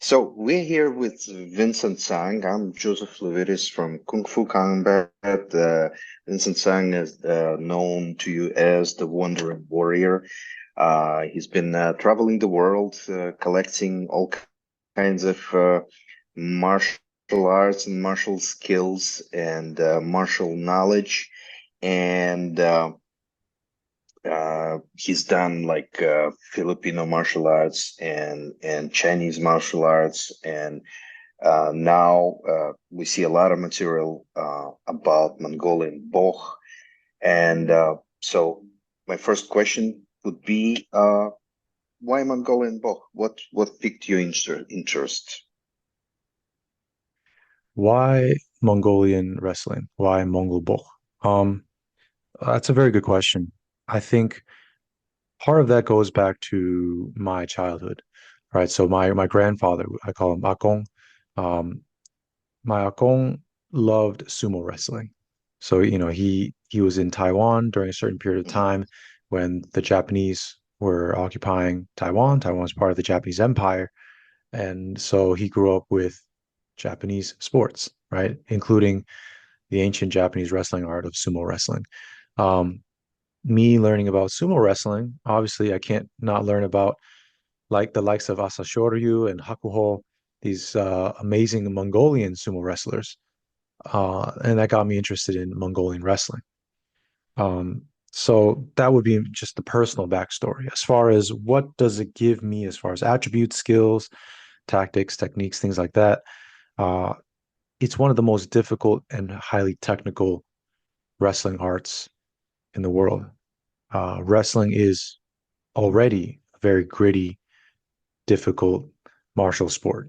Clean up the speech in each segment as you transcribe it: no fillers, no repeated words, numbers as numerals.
So we're here with Vincent Sang. I'm Joseph Levitis from Kung Fu Combat. Vincent Sang is known to you as the Wandering Warrior. He's been traveling the world, collecting all kinds of martial arts and martial skills and martial knowledge. And he's done like Filipino martial arts and Chinese martial arts, and now we see a lot of material about Mongolian Bokh. And so my first question would be, why Mongolian Bokh? What piqued your interest? Why Mongolian wrestling? Why Mongol Bokh? Um, that's a very good question. I think part of that goes back to my childhood, right? So my grandfather, I call him Akong. Um, my Akong loved sumo wrestling. So, he was in Taiwan during a certain period of Mhm. time when the Japanese were occupying Taiwan. Taiwan was part of the Japanese Empire. And so he grew up with Japanese sports, right? Including the ancient Japanese wrestling art of sumo wrestling. Um, Me learning about sumo wrestling, obviously I can't not learn about like the likes of Asashoryu and Hakuho, these amazing Mongolian sumo wrestlers. And that got me interested in Mongolian wrestling. So that would be just the personal backstory. As far as what does it give me as far as attributes, skills, tactics, techniques, things like that, uh, it's one of the most difficult and highly technical wrestling arts in the world. Wrestling is already a very gritty, difficult martial sport.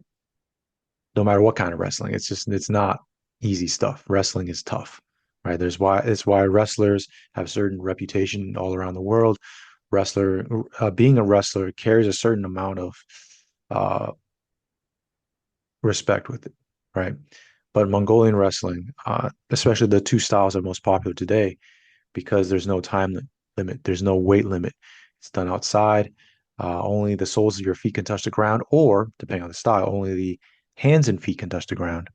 No matter what kind of wrestling, it's not easy stuff. Wrestling is tough, right? It's why wrestlers have certain reputation all around the world. Being a wrestler carries a certain amount of uh, respect with it, right? But Mongolian wrestling, especially the two styles that are most popular today, because there's no limit, there's no weight limit. It's done outside. Only the soles of your feet can touch the ground, or depending on the style, only the hands and feet can touch the ground.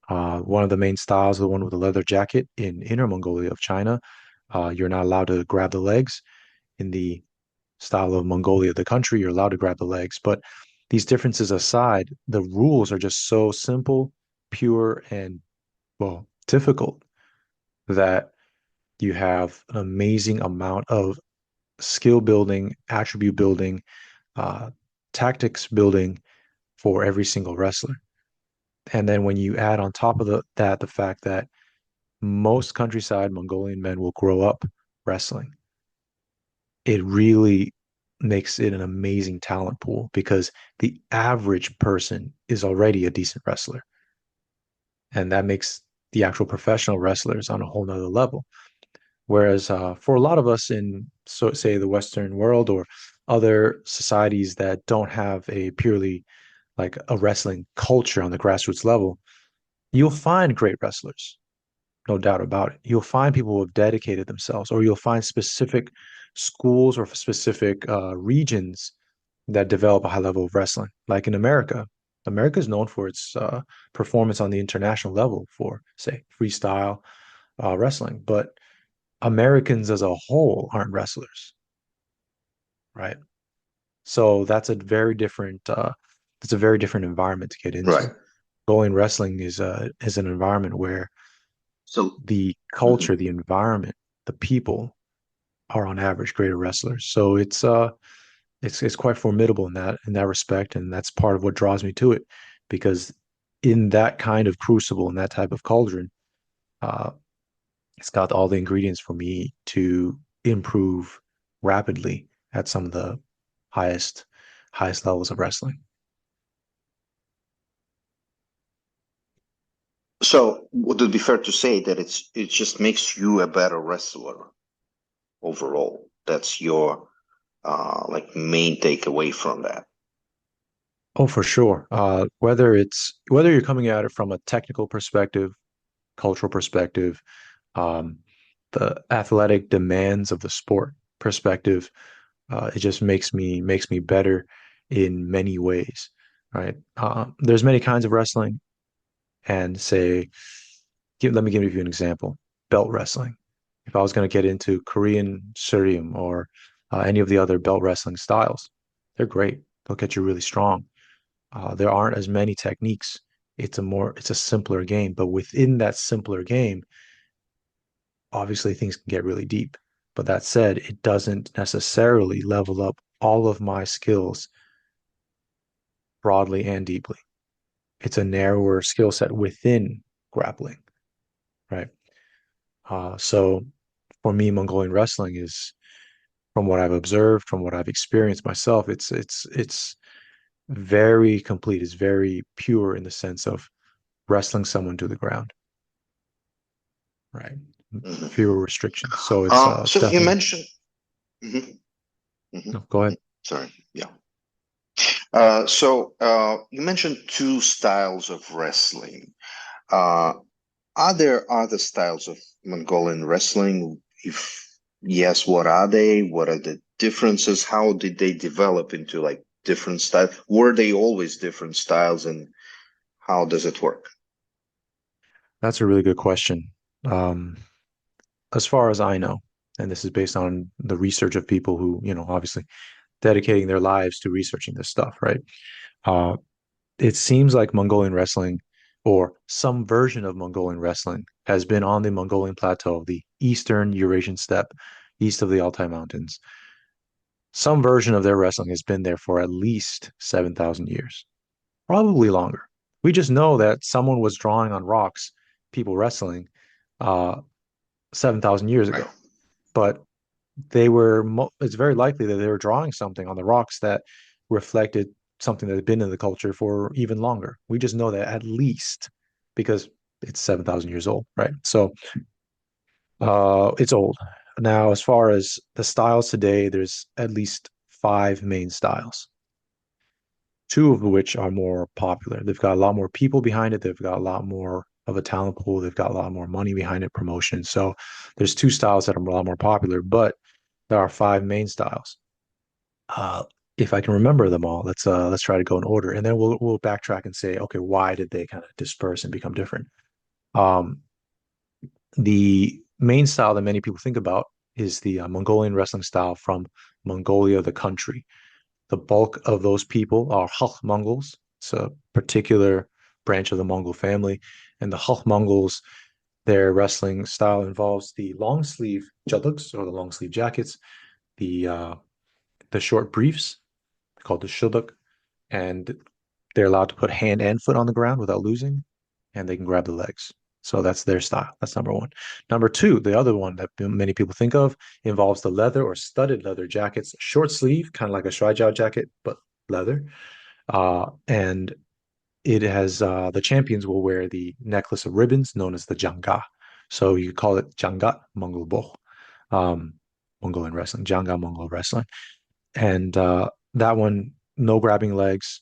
One of the main styles, the one with the leather jacket in Inner Mongolia of China, you're not allowed to grab the legs. In the style of Mongolia, the country, you're allowed to grab the legs. But these differences aside, the rules are just so simple, pure, and well, difficult that you have an amazing amount of skill building, attribute building, uh, tactics building for every single wrestler. And then when you add on top of that the fact that most countryside Mongolian men will grow up wrestling, it really makes it an amazing talent pool because the average person is already a decent wrestler. And that makes the actual professional wrestlers on a whole nother level. Whereas for a lot of us in, so say, the Western world or other societies that don't have a purely like a wrestling culture on the grassroots level, you'll find great wrestlers, no doubt about it. You'll find people who have dedicated themselves, or you'll find specific schools or specific regions that develop a high level of wrestling. Like in America, America is known for its performance on the international level for, say, freestyle wrestling, but Americans as a whole aren't wrestlers, right? So that's a very different environment to get Right. into. Going wrestling is an environment where So, the mhm. culture, the environment, the people are on average greater wrestlers. So it's quite formidable in that respect, and that's part of what draws me to it, because in that kind of crucible, in that type of cauldron, uh, it's got all the ingredients for me to improve rapidly at some of the highest highest levels of wrestling. So would it be fair to say that it just makes you a better wrestler overall? That's your like main takeaway from that. Oh, for sure. Whether you're coming at it from a technical perspective, cultural perspective, um, the athletic demands of the sport perspective, it just makes me better in many ways. right? There's many kinds of wrestling, and let me give you an example. Belt wrestling. If I was going to get into Korean Suryum or any of the other belt wrestling styles, they're great. They'll get you really strong. There aren't as many techniques. It's a simpler game, but within that simpler game, obviously things can get really deep. But that said, it doesn't necessarily level up all of my skills broadly and deeply. It's a narrower skill set within grappling, right? So for me, Mongolian wrestling is, from what I've observed, from what I've experienced myself, it's very complete. It's very pure in the sense of wrestling someone to the ground, right? Mhm. Fewer restrictions. So it's So you definitely. mentioned, mhm, mhm, No, go ahead. mhm. Sorry, yeah. You mentioned two styles of wrestling. Uh, are there other styles of Mongolian wrestling? If yes, what are they? What are the differences? How did they develop into like different styles? Were they always different styles, and how does it work? That's a really good question. Um, as far as I know, and this is based on the research of people who, obviously dedicating their lives to researching this stuff, right? Uh, it seems like Mongolian wrestling or some version of Mongolian wrestling has been on the Mongolian plateau, the eastern Eurasian steppe, east of the Altai Mountains. Some version of their wrestling has been there for at least 7,000 years, probably longer. We just know that someone was drawing on rocks, people wrestling, uh, 7,000 years Right. ago. But it's very likely that they were drawing something on the rocks that reflected something that had been in the culture for even longer. We just know that at least because it's 7,000 years old, right? So it's old. Now, as far as the styles today, there's at least five main styles, two of which are more popular. They've got a lot more people behind it. They've got a lot more of a talent pool. They've got a lot more money behind it, promotion. So there's two styles that are a lot more popular, but there are five main styles. Uh, if I can remember them all, let's try to go in order, and then we'll backtrack and say, okay, why did they kind of disperse and become different? Um, the main style that many people think about is the Mongolian wrestling style from Mongolia, the country. The bulk of those people are Halk Mongols. It's a particular branch of the Mongol family, and the Halk Mongols, their wrestling style involves the long sleeve Jodags or the long sleeve jackets, the uh, the short briefs called the Shudak, and they're allowed to put hand and foot on the ground without losing, and they can grab the legs. So that's their style. That's number one. Number two, the other one that many people think of involves the leather or studded leather jackets, short sleeve, kind of like a Shuai Jiao jacket, but leather. And it has the champions will wear the necklace of ribbons known as the janga. So you call it jangat Mongol Bokh, um, Mongolian wrestling, janga Mongol wrestling. And that one, no grabbing legs,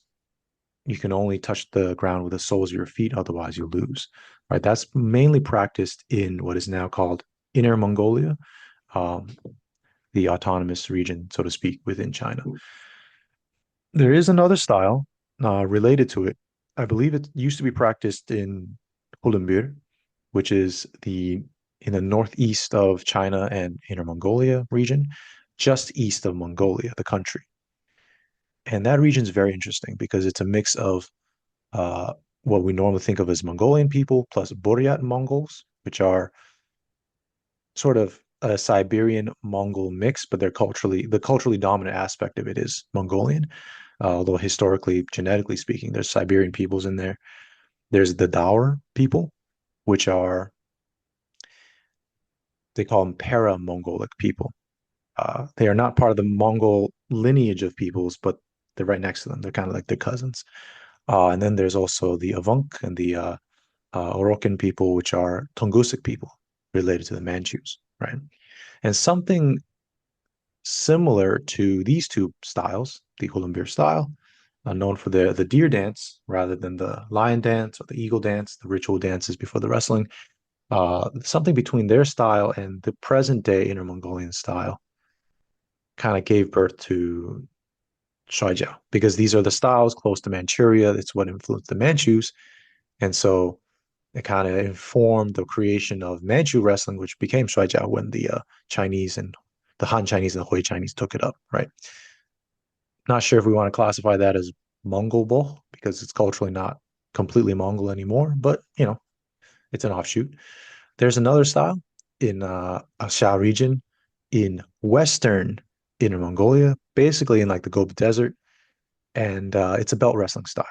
you can only touch the ground with the soles of your feet, otherwise you lose. Right? That's mainly practiced in what is now called Inner Mongolia, um, the autonomous region, so to speak, within China. There is another style related to it. I believe it used to be practiced in Ulumbur, which is the in the northeast of China and Inner Mongolia region, just east of Mongolia, the country. And that region is very interesting because it's a mix of uh, what we normally think of as Mongolian people, plus Buryat Mongols, which are sort of a Siberian Mongol mix, but the culturally dominant aspect of it is Mongolian. Although historically, genetically speaking, there's Siberian peoples in there. There's the Daur people, which are they call them para-Mongolic people. They are not part of the Mongol lineage of peoples, but they're right next to them. They're kind of like their cousins. And then there's also the Avunk and the Orokin people, which are Tungusic people related to the Manchus, right? And something similar to these two styles, the Hulumbir style, known for the deer dance rather than the lion dance or the eagle dance, the ritual dances before the wrestling. Something between their style and the present day Inner Mongolian style kind of gave birth to Shuai Jiao, because these are the styles close to Manchuria. It's what influenced the Manchus. And so it kind of informed the creation of Manchu wrestling, which became Shuai Jiao when the Chinese and the Han Chinese and the Hui Chinese took it up, right? Not sure if we want to classify that as Mongol Bokh because it's culturally not completely Mongol anymore, but it's an offshoot. There's another style in Xia region in Western Inner Mongolia, basically in like the Gobi Desert, and it's a belt wrestling style,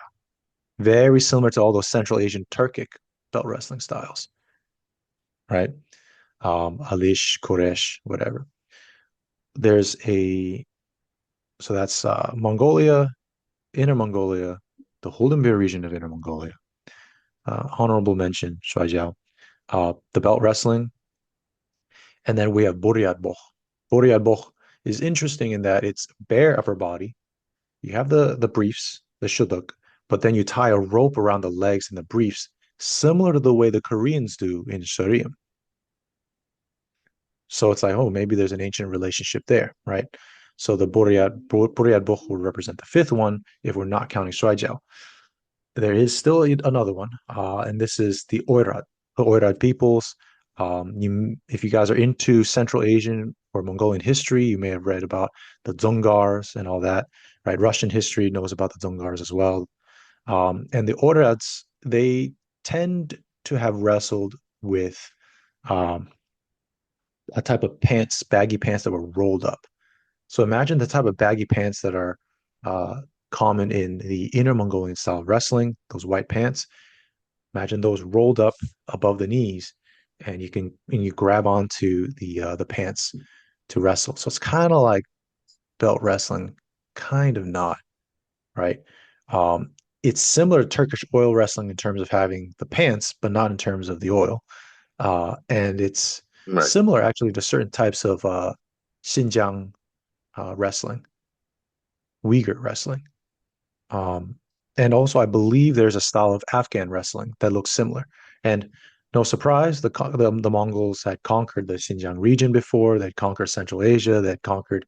very similar to all those Central Asian Turkic belt wrestling styles, right? Alish, Koresh, whatever. There's a so that's Mongolia, Inner Mongolia, the Holenbeer region of Inner Mongolia. Honorable mention, Shuai Jiao. The belt wrestling, and then we have Boryat Bokh. Boryat Bokh is interesting in that it's bare upper body. You have the briefs, the shuduk, but then you tie a rope around the legs and the briefs, similar to the way the Koreans do in Shariam. So it's like, oh, maybe there's an ancient relationship there, right? So the Boryat Bokh will represent the fifth one if we're not counting Shuai Jiao. There is still another one, and this is the Oirat peoples. If you guys are into Central Asian or Mongolian history, you may have read about the Dzungars and all that, right? Russian history knows about the Dzungars as well. And the Oirats, they tend to have wrestled with um, a type of pants, baggy pants that were rolled up. So imagine the type of baggy pants that are uh, common in the Inner Mongolian style of wrestling, those white pants. Imagine those rolled up above the knees, and you grab onto the pants to wrestle. So it's kind of like belt wrestling, kind of not, right? Um, it's similar to Turkish oil wrestling in terms of having the pants, but not in terms of the oil. And it's Right. similar actually to certain types of Xinjiang wrestling, Uyghur wrestling. Um, and also, I believe there's a style of Afghan wrestling that looks similar. And no surprise, the Mongols had conquered the Xinjiang region before. They'd conquered Central Asia. They'd conquered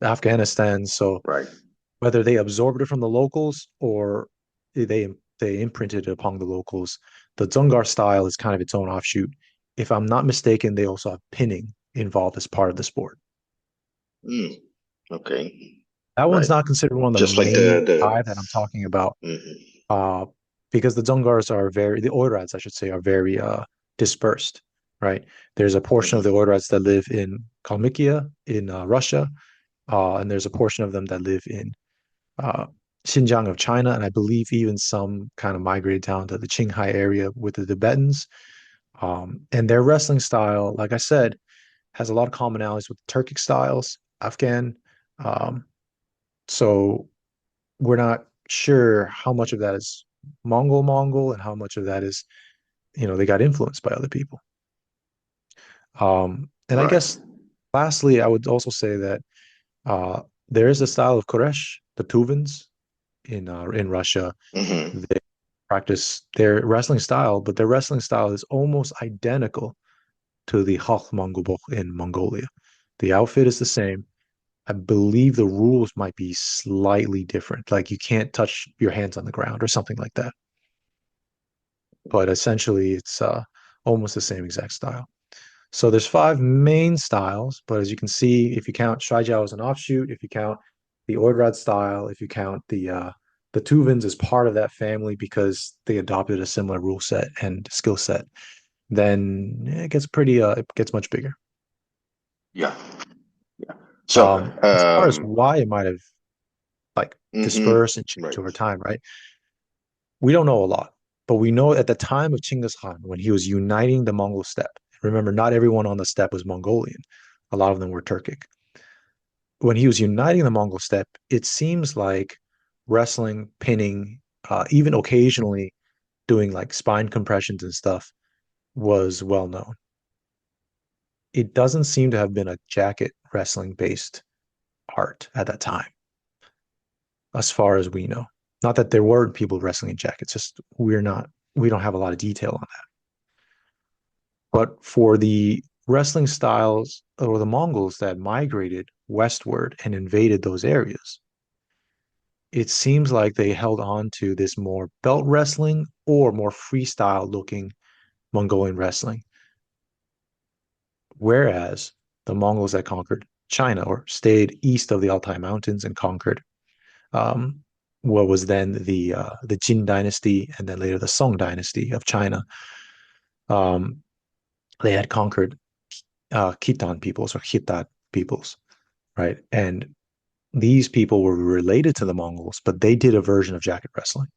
Afghanistan. So Right. whether they absorbed it from the locals or they imprinted it upon the locals, the Dzungar style is kind of its own offshoot. If I'm not mistaken, they also have pinning involved as part of the sport. Mm, okay. That one's Right. not considered one of the Just like main five that I'm talking about, mhm. uh, because the Dzungars the Oirats, I should say, are very dispersed, right? There's a portion of the Mhm. Oirats that live in Kalmykia in Russia, and there's a portion of them that live in uh, Xinjiang of China, and I believe even some kind of migrated down to the Qinghai area with the Tibetans. And their wrestling style, like I said, has a lot of commonalities with Turkic styles, Afghan. Um, so we're not sure how much of that is Mongol and how much of that is, they got influenced by other people. And I Right. guess lastly, I would also say that uh, there is a style of Koresh, the Tuvans in Russia. Hmm. They practice their wrestling style, but their wrestling style is almost identical to the Halk Mongol Bokh in Mongolia. The outfit is the same. I believe the rules might be slightly different. Like you can't touch your hands on the ground or something like that. But essentially, it's almost the same exact style. So there's five main styles, but as you can see, if you count Shuai Jiao as an offshoot, if you count the Ordrad style, if you count the Tuvans as part of that family because they adopted a similar rule set and skill set, then it gets much bigger. Yeah. Yeah. So, As far as why it might have like mhm. dispersed and changed Right. over time, right? We don't know a lot, but we know at the time of Chinggis Khan, when he was uniting the Mongol steppe, remember, not everyone on the steppe was Mongolian. A lot of them were Turkic. When he was uniting the Mongol steppe, it seems like wrestling, pinning, even occasionally doing like spine compressions and stuff was well known. It doesn't seem to have been a jacket wrestling based art at that time, as far as we know. Not that there weren't people wrestling in jackets, just we don't have a lot of detail on that. But for the wrestling styles or the Mongols that migrated westward and invaded those areas, it seems like they held on to this more belt wrestling or more freestyle looking Mongolian wrestling. Whereas the Mongols that conquered China or stayed east of the Altai Mountains and conquered um, what was then the Jin dynasty and then later the Song dynasty of China. Um, they had conquered Khitan peoples or Khitat peoples, right? And these people were related to the Mongols, but they did a version of jacket wrestling.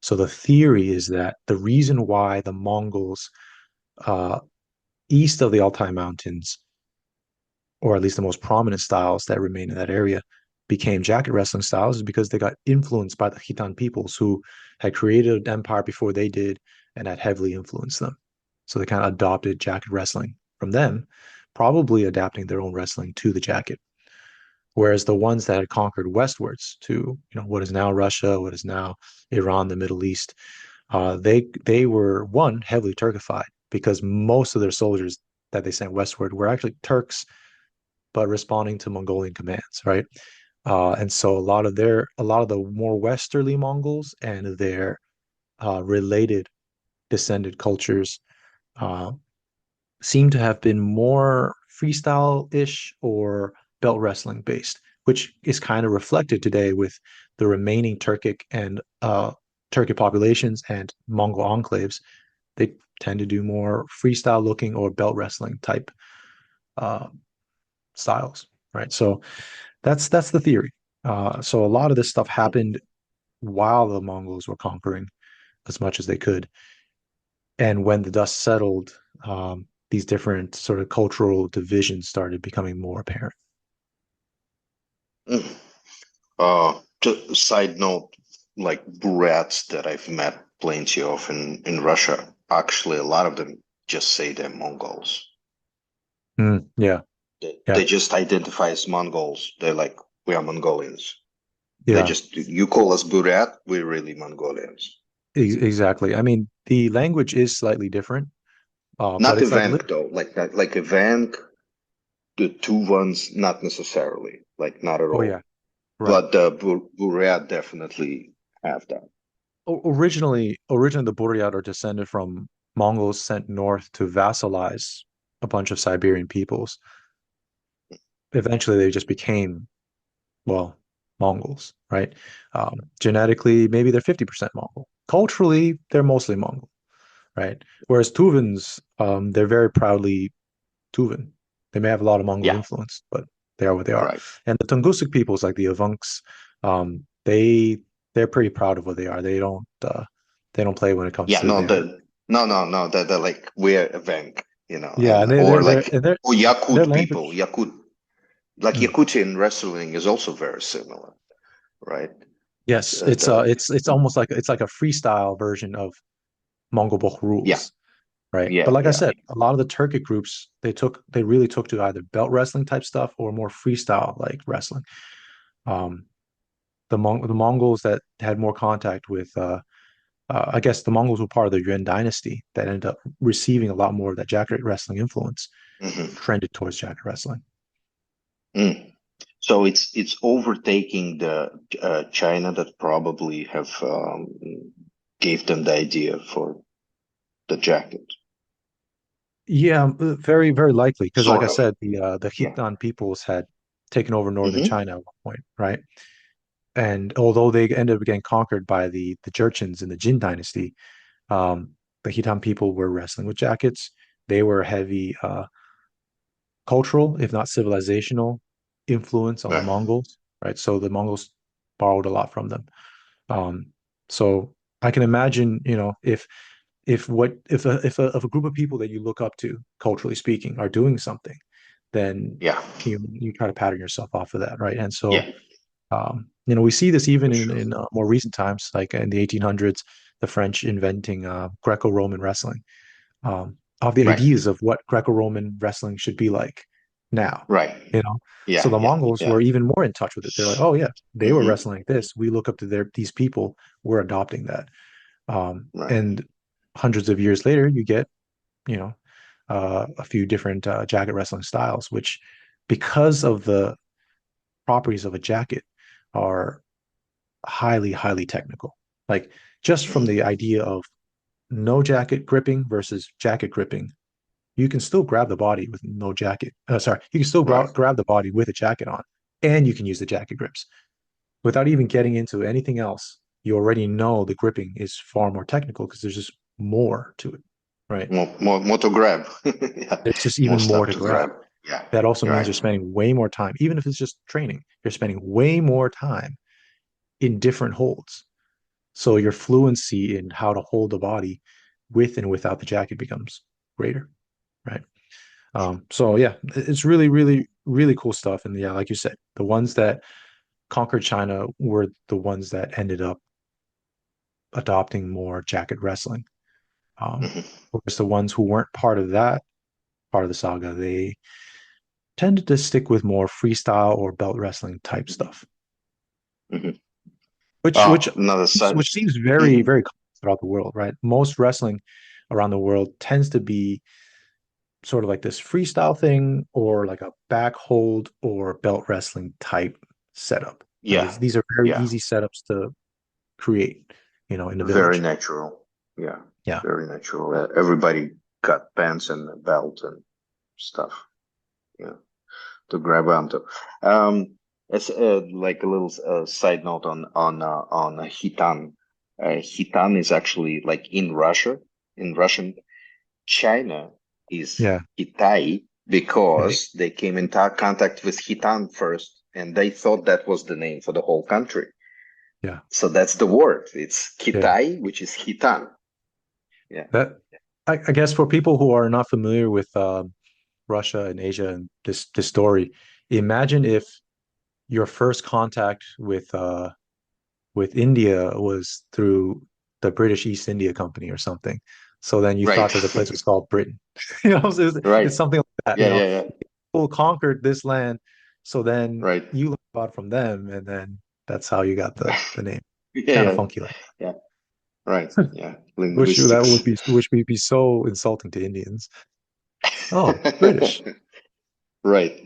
So the theory is that the reason why the Mongols uh, east of the Altai Mountains, or at least the most prominent styles that remain in that area, became jacket wrestling styles is because they got influenced by the Khitan peoples who had created an empire before they did and had heavily influenced them. So they kind of adopted jacket wrestling from them, probably adapting their own wrestling to the jacket. Whereas the ones that had conquered westwards to what is now Russia, what is now Iran, the Middle East, they were one heavily Turkified because most of their soldiers that they sent westward were actually Turks, but responding to Mongolian commands, right? And so a lot of the more westerly Mongols and their related descended cultures uh, seem to have been more freestyle-ish or belt wrestling based, which is kind of reflected today with the remaining Turkic and Turkic populations and Mongol enclaves. They tend to do more freestyle looking or belt wrestling type uh, styles, right? So that's the theory. So a lot of this stuff happened while the Mongols were conquering as much as they could, and when the dust settled, these different sort of cultural divisions started becoming more apparent. Mm. Just side note, like brats that I've met plenty of in Russia, actually a lot of them just say they're Mongols. Yeah, They yeah, just identify as Mongols. They're like, we are Mongolians. They yeah, just, you call us Buryat, we're really Mongolians. exactly. I mean, the language is slightly different, but Not it's like, Evenk though, like that, like Evenk, the two ones, not necessarily, like not at oh yeah, all. right. But the Buryat definitely have that. Originally, the Buryat are descended from Mongols sent north to vassalize a bunch of Siberian peoples. Eventually, they just became, well, Mongols, right? Genetically, maybe they're 50% Mongol. Culturally, they're mostly Mongol, right? Whereas Tuvans, they're very proudly Tuvan. They may have a lot of Mongol Yeah, influence, but they are what they are. right. And the Tungusic peoples, like the Avunks, they're pretty proud of what they are. They don't play when it comes Yeah, to no, their no, they're like we're Evenk, yeah, and or like and or their Yakut people, language. Yakut, like Mm. Yakutian wrestling is also very similar, right? Yes, The it's almost like it's like a freestyle version of Mongol Bokh yeah, rules, right? But yeah, like I yeah. said, a lot of the Turkic groups they really took to either belt wrestling type stuff or more freestyle like wrestling. Um, the Mongols that had more contact with I guess the Mongols were part of the Yuan dynasty that ended up receiving a lot more of that jacket wrestling influence, Hmm. trended towards jacket wrestling. Mm. So it's overtaking the China that probably have gave them the idea for the jacket, Yeah, very, very likely. Because like I sort of. said, the Yeah. Khitan peoples had taken over northern Hmm. China at one point, right? And although they ended up getting conquered by the Jurchens in the Jin dynasty, the Khitan people were wrestling with jackets. They were heavy cultural, if not civilizational, influence on the Yeah. Mongols, right? So the Mongols borrowed a lot from them. Um, so I can imagine, if a group of people that you look up to, culturally speaking, are doing something, then Yeah. you try to pattern yourself off of that, right? And so, Yeah. we see this even For in sure. more recent times, like in the 1800s, the French inventing Greco-Roman wrestling, of the Right. ideas of what Greco-Roman wrestling should be like now, Right. you know. So Yeah. the Yeah. Mongols Yeah. were even more in touch with it. They're like, oh yeah, they were Hmm. wrestling like this. We look up to these people. We're adopting that. Right. And hundreds of years later, you get, you know, a few different jacket wrestling styles, which, because of the properties of a jacket, are highly, highly technical. Like just from the idea of no jacket gripping versus jacket gripping, you can still grab the body with no jacket. Sorry, you can still Right. grab the body with a jacket on, and you can use the jacket grips without even getting into anything else. You already know the gripping is far more technical because there's just more to it, right? More to grab. Yeah. There's just More even more stuff to to grab. grab. Yeah. That also You're means right. you're spending way more time, even if it's just training, you're spending way more time in different holds. So your fluency in how to hold the body with and without the jacket becomes greater, right? So yeah, it's really, really, really cool stuff. And yeah, like you said, the ones that conquered China were the ones that ended up adopting more jacket wrestling. Hmm. Whereas the ones who weren't part of that part of the saga, they tended to stick with more freestyle or belt wrestling type stuff, Hmm. which which Oh, another side. which seems very, Hmm. very common throughout the world, right? Most wrestling around the world tends to be sort of like this freestyle thing or like a back hold or belt wrestling type setup. Right? Yeah. These are very Yeah. easy setups to create, in the Very village. natural. Yeah. Yeah. Very natural. Everybody got pants and a belt and stuff. Yeah. To grab onto. It's like a little side note on Khitan. Khitan is actually like in Russia. In Russian, China is Yeah. Kitai Okay. because they came in contact with Khitan first, and they thought that was the name for the whole country. Yeah. So that's the word. It's Yeah. Kitai, which is Khitan. Yeah. That I guess for people who are not familiar with Russia and Asia and this story, imagine if your first contact with India was through the British East India Company or something. So then you Right. thought that the place was called Britain. It's Right. something like that, Yeah, yeah, yeah. People conquered this land, so then Right. you learned about from them, and then that's how you got the name. Yeah, Kind of yeah. funky like Yeah. Right. Yeah. which that would Linguistics. be which would be so insulting to Indians. Oh, British. Right.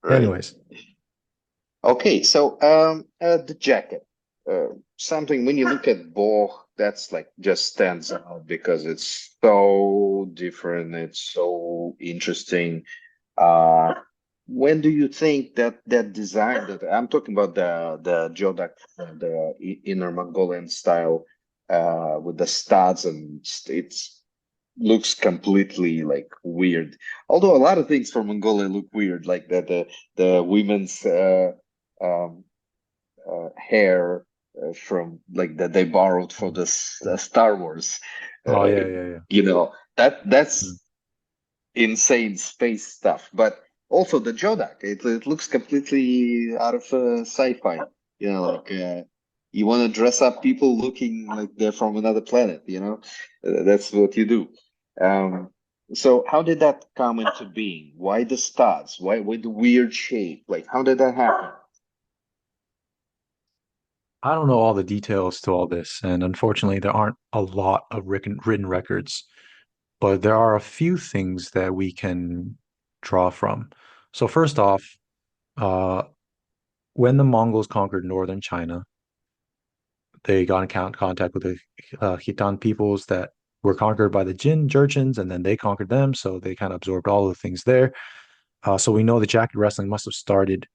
Right. Anyways, Okay, so the jacket, something when you look at Boch, that's like just stands out because it's so different, it's so interesting. Uh, when do you think that that design that I'm talking about the Jodag, Inner Mongolian style, with the studs and it's looks completely like weird. Although a lot of things from Mongolia look weird, like the women's um, hair from like that they borrowed for this Star Wars. oh Uh, yeah, yeah, yeah. that's Mm. insane space stuff. But also the Jodak, it looks completely out of sci-fi. Like you want to dress up people looking like they're from another planet. That's what you do. Um, so how did that come into being? Why the stars? Why the weird shape? Like how did that happen? I don't know all the details to all this, and unfortunately, there aren't a lot of written records, but there are a few things that we can draw from. So first off, uh, when the Mongols conquered northern China, they got in contact with the Khitan peoples that were conquered by the Jin Jurchens, and then they conquered them, so they kind of absorbed all of the things there. So we know the jacket wrestling must have started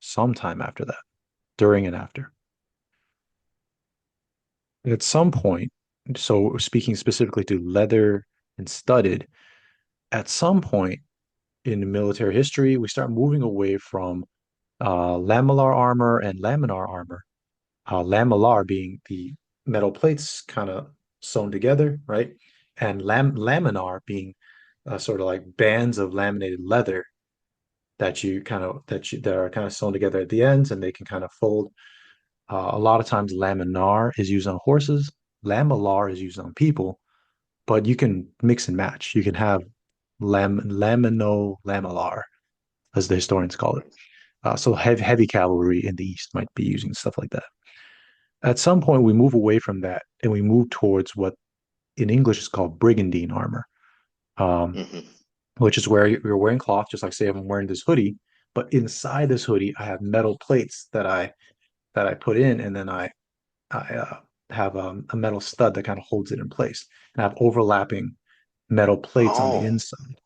sometime after that, during and after. At some point, so speaking specifically to leather and studded, at some point in military history, we start moving away from lamellar armor and laminar armor. Lamellar being the metal plates kind of sewn together, right? And laminar being sort of like bands of laminated leather that are kind of sewn together at the ends, and they can kind of fold. A lot of times, laminar is used on horses, lamellar is used on people, but you can mix and match. You can have lamino lamellar, as the historians call it. So heavy cavalry in the East might be using stuff like that. At some point, we move away from that and we move towards what in English is called brigandine armor, um, Hmm. which is where you're wearing cloth, just like say if I'm wearing this hoodie, But inside this hoodie, I have metal plates that I put in, and then I have a metal stud that kind of holds it in place. And I have overlapping metal plates on the Oh, inside,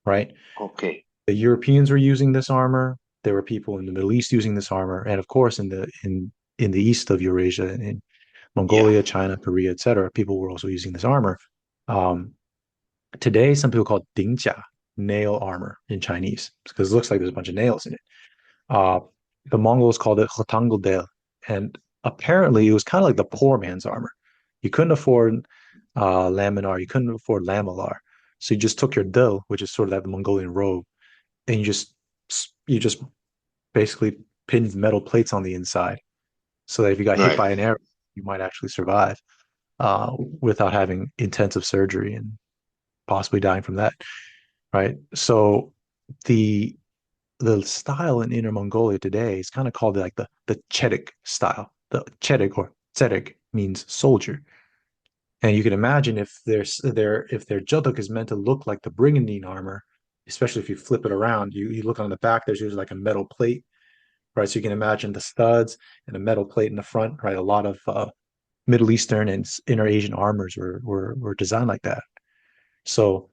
right? okay. The Europeans were using this armor. There were people in the Middle East using this armor, and of course, in the east of Eurasia, in Yeah. Mongolia, China, Korea, etc., people were also using this armor. Um, Today, some people call it dingjia, nail armor in Chinese, because it looks like there's a bunch of nails in it. Uh, the Mongols called it Khotanguldel, and apparently it was kind of like the poor man's armor. You couldn't afford laminar, you couldn't afford lamellar, so you just took your dil, which is sort of that Mongolian robe, and you just basically pinned metal plates on the inside, so that if you got hit Right. by an arrow, you might actually survive without having intensive surgery and possibly dying from that. Right. So the the style in Inner Mongolia today is kind of called like the Chedik style. The Chedik or Tzedek means soldier. And you can imagine if their Jodag is meant to look like the Brigandine armor, especially if you flip it around, you look on the back, there's usually like a metal plate, right? So you can imagine the studs and a metal plate in the front, right? A lot of Middle Eastern and Inner Asian armors were designed like that. So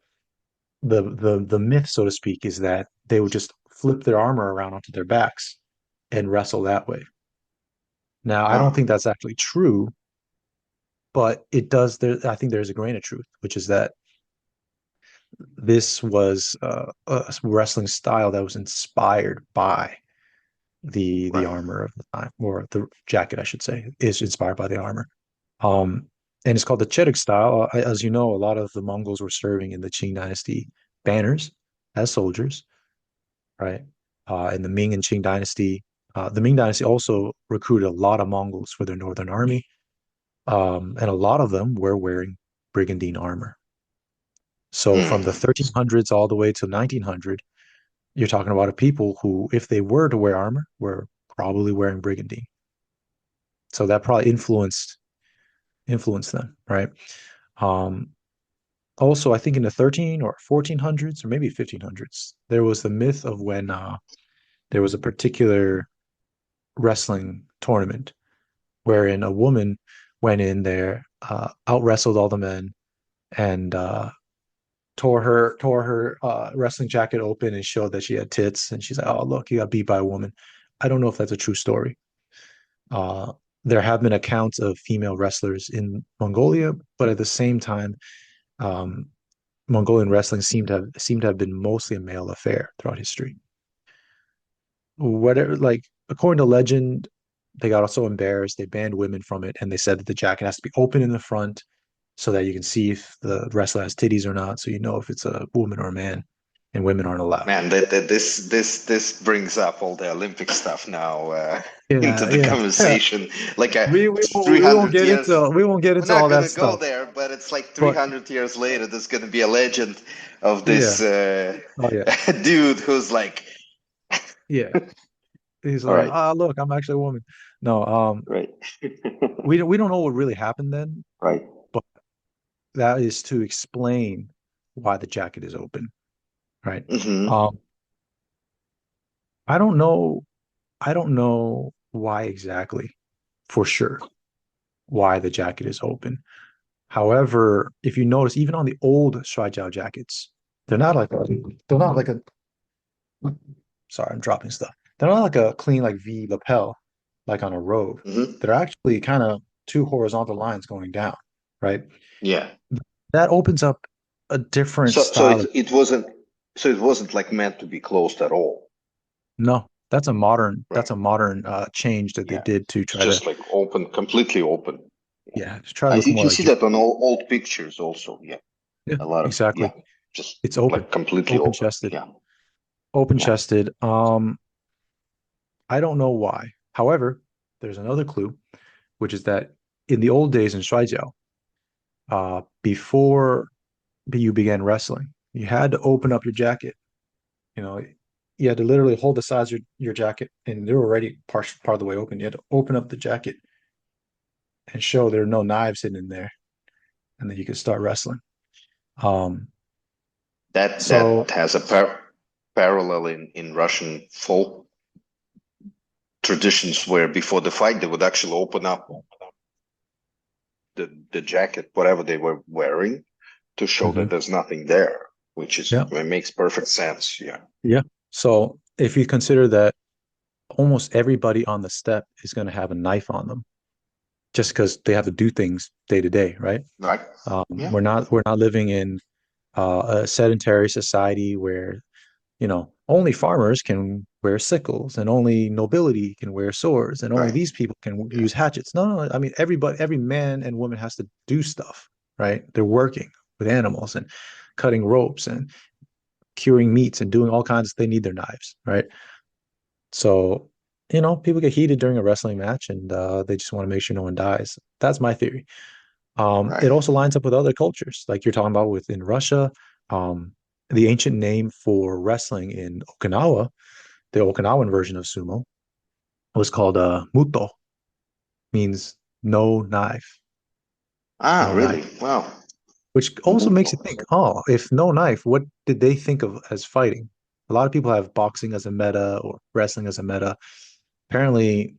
the myth, so to speak, is that they would just flip their armor around onto their backs and wrestle that way. Now, I don't Ah, think that's actually true, but it does. I think there's a grain of truth, which is that this was a wrestling style that was inspired by the right. armor of the time, or the jacket, I should say, is inspired by the armor. Um, and it's called the Chedik style. As you know, a lot of the Mongols were serving in the Qing dynasty banners as soldiers, right? In the Ming and Qing dynasty. The Ming dynasty also recruited a lot of Mongols for their northern army, and a lot of them were wearing brigandine armor. So from the Mm. 1300s all the way to 1900, you're talking about a people who, if they were to wear armor, were probably wearing brigandine. So that probably influenced them, right? Um, Also, I think in the 13 or 1400s or maybe 1500s, there was the myth of when there was a particular wrestling tournament wherein a woman went in there, out wrestled all the men, and tore her wrestling jacket open and showed that she had tits. And she's like, "Oh, look, you got beat by a woman." I don't know if that's a true story. Uh, there have been accounts of female wrestlers in Mongolia, but at the same time, um, Mongolian wrestling seemed to have been mostly a male affair throughout history. Whatever, like according to legend, they got so embarrassed they banned women from it, and they said that the jacket has to be open in the front so that you can see if the wrestler has titties or not, so you know if it's a woman or a man, and women aren't allowed. Man, this brings up all the Olympic stuff now into Yeah, the yeah, yeah. conversation. Like We won't 300 get years, into we won't get we're into not all that gonna go stuff, there, but it's like but 300 years later, there's gonna be a legend of yeah, this oh yeah, dude who's like, yeah. He's all like, right, look, I'm actually a woman. No, right, we don't know what really happened then, right. but that is to explain why the jacket is open, right? Hmm. Um, I don't know. I don't know why exactly, for sure, why the jacket is open. However, if you notice, even on the old Shuai Jiao jackets, they're not like a, they're not like a. Sorry, I'm dropping stuff. They're not like a clean like V lapel, like on a robe. Hmm. They're actually kind of two horizontal lines going down, right? Yeah. That opens up a different So so style it of. it wasn't so it wasn't like meant to be closed at all, No, that's a modern. right? That's a modern change that they Yeah. did to It's try to, just like open, completely open. yeah, to try to I look You more can like see Joe. that on all old pictures also. Yeah. Yeah, A lot of, exactly. yeah, just It's open, like completely open open. chested, Yeah. open Yeah. chested. I don't know why. However, there's another clue, which is that in the old days in Shuai Jiao, before you began wrestling, you had to open up your jacket. You know, you had to literally hold the sides of your jacket, and they're already part of the way open. You had to open up the jacket and show there are no knives hidden in there, and then you could start wrestling. Um, That so has a parallel in Russian folk traditions where before the fight they would actually open up the jacket, whatever they were wearing, to show that Hmm. there's nothing there, which is Yeah. it makes perfect sense. Yeah. Yeah. So if you consider that almost everybody on the steppe is going to have a knife on them just because they have to do things day to day, right? Right. Yeah. We're not living in a sedentary society where only farmers can wear sickles and only nobility can wear swords and only Right. these people can Yeah. use hatchets. No, no, I mean every man and woman has to do stuff, right? They're working with animals and cutting ropes and curing meats and doing all kinds. They need their knives, right? So, people get heated during a wrestling match and they just want to make sure no one dies. That's my theory. It Right. also lines up with other cultures, like you're talking about within Russia. Um, the ancient name for wrestling in Okinawa, the Okinawan version of sumo, was called muto, means no knife, Ah, no knife, really? Wow. which also makes Muto. you think, oh, if no knife, what did they think of as fighting? A lot of people have boxing as a meta or wrestling as a meta. Apparently,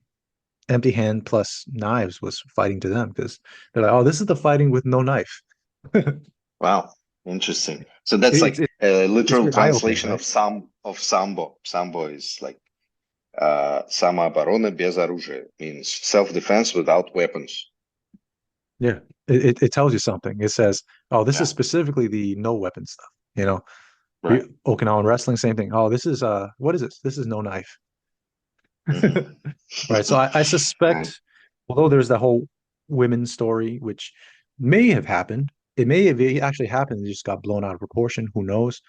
empty hand plus knives was fighting to them because they're like, oh, this is the fighting with no knife. Wow. Interesting. So that's it's, like it's a it's literal very eye-opening, translation right? of sambo. Sambo is like самооборона без оружия, means self-defense without weapons. Yeah, it tells you something. It says, oh, this is Yeah. specifically the no weapon stuff. Right. Okinawan wrestling, same thing. Oh, this is what is this? This is no knife. Hmm. Right. So I Right. suspect, although there's that whole women story, which may have happened, it may have actually happened. It just got blown out of proportion. Who knows?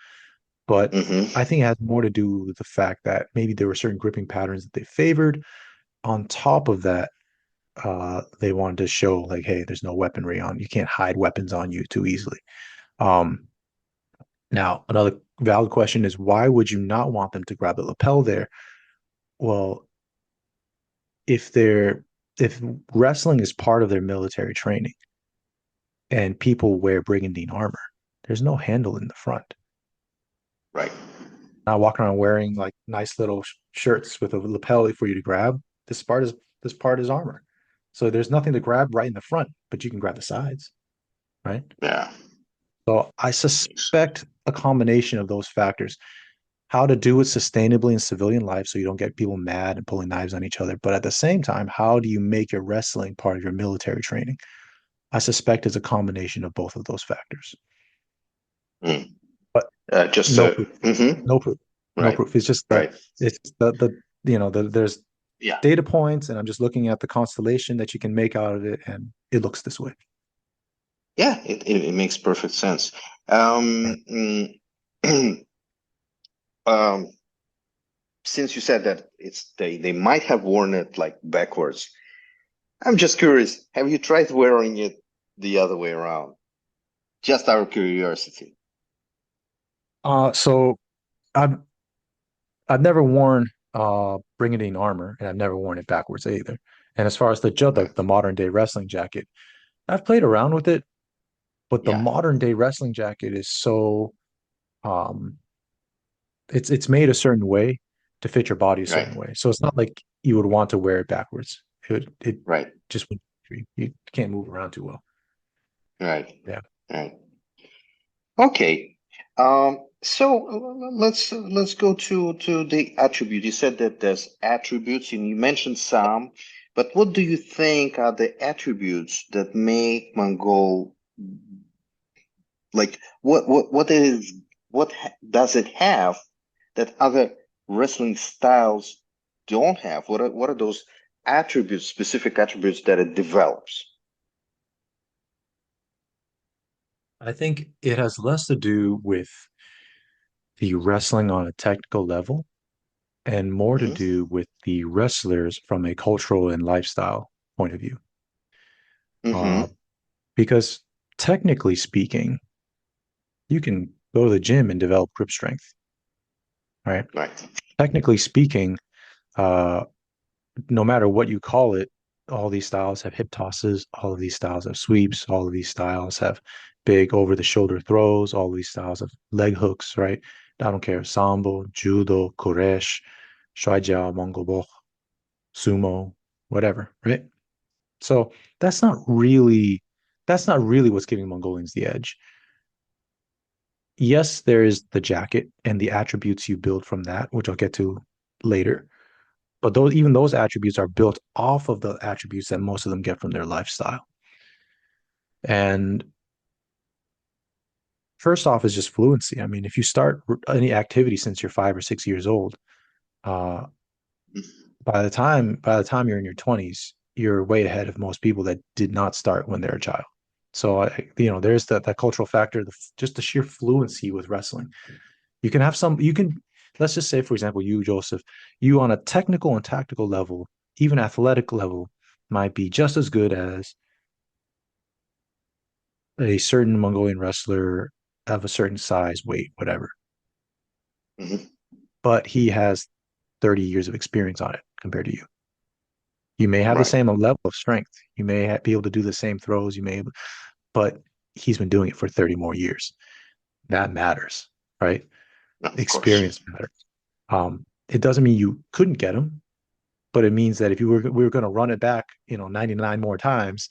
But I Hmm. think it has more to do with the fact that maybe there were certain gripping patterns that they favored. On top of that, they wanted to show like, hey, there's no weaponry on. You can't hide weapons on you too easily. Um, Now, another valid question is why would you not want them to grab the lapel there? Well, if they're if wrestling is part of their military training and people wear brigandine armor, there's no handle in the front. Right. Not walking around wearing like nice little shirts with a lapel for you to grab. This part is armor. So there's nothing to grab right in the front, but you can grab the sides, right? Yeah. So I suspect a combination of those factors. How to do it sustainably in civilian life so you don't get people mad and pulling knives on each other. But at the same time, how do you make your wrestling part of your military training? I suspect it's a combination of both of those factors. Mm. But Just no proof. No proof. No right. proof. It's just Right. there's Yeah. data points, and I'm just looking at the constellation that you can make out of it, and it looks this way. Yeah. It makes perfect sense. Right. Mm, um, since you said that they might have worn it like backwards, I'm just curious. Have you tried wearing it the other way around? Just out of curiosity. So I've I've never worn brigandine armor, and I've never worn it backwards either. And as far as the Jodag, Right. the modern day wrestling jacket, I've played around with it, but the Yeah. modern day wrestling jacket is so um it's made a certain way to fit your body a Right. certain way. So it's not like you would want to wear it backwards. It Right. just would you can't move around too well. Right. Yeah. Right. Okay. So let's go to the attribute. You said that there's attributes, and you mentioned some, but what do you think are the attributes that make Mongol like does it have that other wrestling styles don't have? What are those attributes, specific attributes that it develops? I think it has less to do with the wrestling on a technical level and more to Hmm. do with the wrestlers from a cultural and lifestyle point of view. Uh, Hmm. because technically speaking, you can go to the gym and develop grip strength, right? Right. Technically speaking, uh, no matter what you call it, all these styles have hip tosses, all of these styles have sweeps, all of these styles have big over the shoulder throws, all of these styles have leg hooks, right? I don't care, Sambo, Judo, Koresh, Shuai Jiao, Mongol Bokh, Sumo, whatever, right? So that's not really that's not really what's giving Mongolians the edge. Yes, there is the jacket and the attributes you build from that, which I'll get to later. But those even those attributes are built off of the attributes that most of them get from their lifestyle. And first off is just fluency. I mean, if you start any activity since you're 5 or 6 years old, uh, by the time you're in your 20s, you're way ahead of most people that did not start when they're a child. So there's that cultural factor, just the sheer fluency with wrestling. You can let's just say, for example, you, Joseph, you on a technical and tactical level, even athletic level, might be just as good as a certain Mongolian wrestler of a certain size, weight, whatever. Hmm. But he has 30 years of experience on it compared to you. You may have the Right. same level of strength. You may be able to do the same throws. But he's been doing it for 30 more years. That matters, right? No, of Experience course. matters. It doesn't mean you couldn't get him, but it means that if we were going to run it back, 99 more times,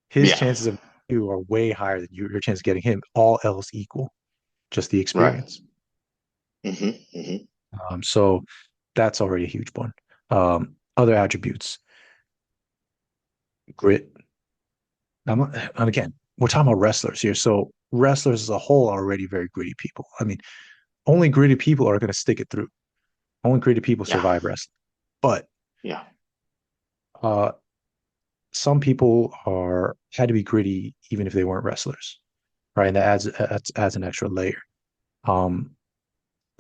his Yeah. chances of you are way higher than your chance of getting him, all else equal, just the Right. experience. Hmm. Hmm. So that's already a huge one. Other attributes, grit. And again, we're talking about wrestlers here. So wrestlers as a whole are already very gritty people. I mean, only gritty people are going to stick it through. Only gritty people Yeah. survive wrestling. But Yeah. uh, some people are had to be gritty even if they weren't wrestlers, right? And that adds an extra layer. Um,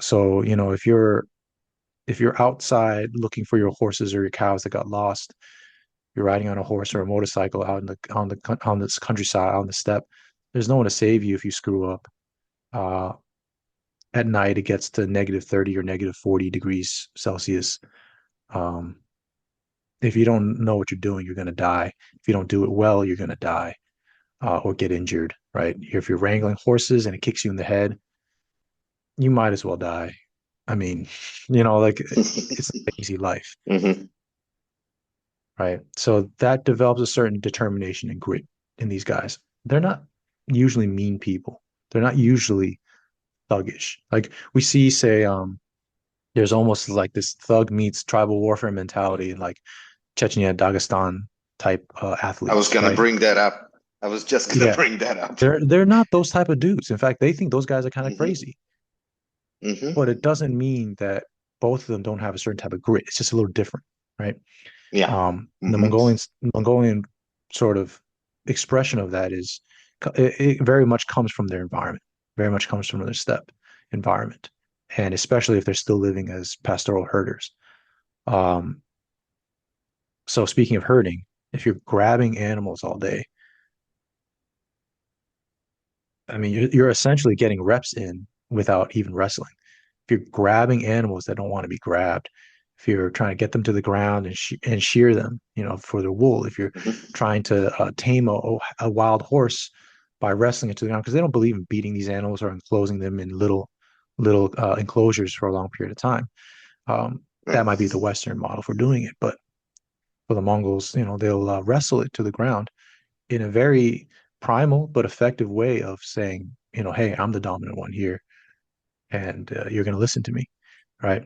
so if you're outside looking for your horses or your cows that got lost, you're riding on a horse or a motorcycle out in the on this countryside on the steppe. There's no one to save you if you screw up. Uh, at night, it gets to -30 or -40 degrees Celsius. Um, if you don't know what you're doing, you're going to die. If you don't do it well, you're going to die or get injured, right? If you're wrangling horses and it kicks you in the head, you might as well die. I mean, like it's an easy life, Hmm. right? So that develops a certain determination and grit in these guys. They're not usually mean people. They're not usually thuggish. Like we see, say, there's almost like this thug meets tribal warfare mentality in like Chechnya, Dagestan type I was athletes, gonna right? bring that up. I was just gonna Yeah, bring that up. they're not those type of dudes. In fact, they think those guys are kind of Hmm. crazy, Hmm. but it doesn't mean that both of them don't have a certain type of grit. It's just a little different, right? Yeah. The Hmm. Mongolian sort of expression of that is it very much comes from their environment, very much comes from their steppe environment, and especially if they're still living as pastoral herders. Um, so speaking of herding, if you're grabbing animals all day, I mean, you're essentially getting reps in without even wrestling. If you're grabbing animals that don't want to be grabbed, if you're trying to get them to the ground and shear them, for their wool, if you're Hmm. trying to tame a wild horse by wrestling it to the ground, because they don't believe in beating these animals or enclosing them in little enclosures for a long period of time. Um, that might be the Right. Western model for doing it, but for the Mongols, they'll wrestle it to the ground in a very primal but effective way of saying, hey, I'm the dominant one here, and you're going to listen to me, right?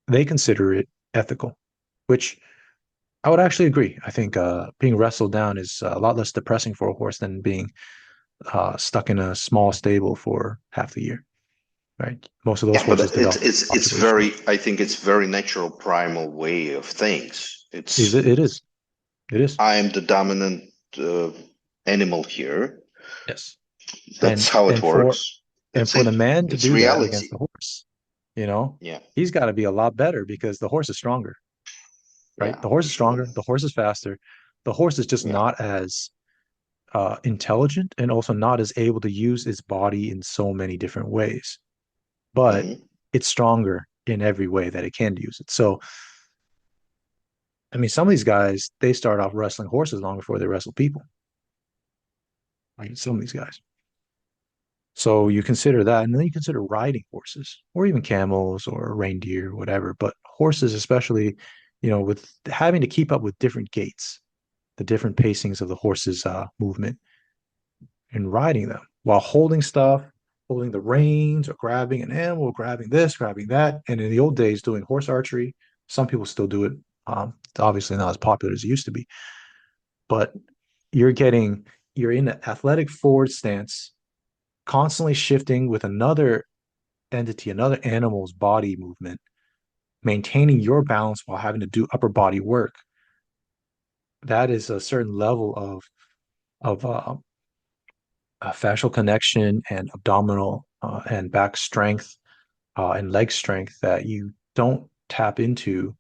They consider it ethical, which I would actually agree. I think being wrestled down is a lot less depressing for a horse than being stuck in a small stable for half the year, right? Most of those Yeah, but horses develop it's population. very. I think it's very natural, primal way of things. Is It's it? It is. It is. I am the dominant uh, animal here. Yes. That's And how it and for works. and That's for the it. man to It's do that against reality. the horse, you know, Yeah. he's got to be a lot better because the horse is stronger, right? Yeah. The horse is Hmm. stronger. The horse is faster. The horse is just Yeah. not as intelligent and also not as able to use its body in so many different ways. But Hmm. it's stronger in every way that it can use it. So, I mean, some of these guys, they start off wrestling horses long before they wrestle people. Like some of these guys. So you consider that, and then you consider riding horses, or even camels or reindeer, whatever. But horses, especially, with having to keep up with different gaits, the different pacings of the horse's movement, and riding them while holding stuff, holding the reins, or grabbing an animal, grabbing this, grabbing that. And in the old days, doing horse archery, some people still do it. Obviously not as popular as it used to be, but you're getting you're in an athletic forward stance, constantly shifting with another entity, another animal's body movement, maintaining your balance while having to do upper body work. That is a certain level of fascial connection and abdominal and back strength and leg strength that you don't tap into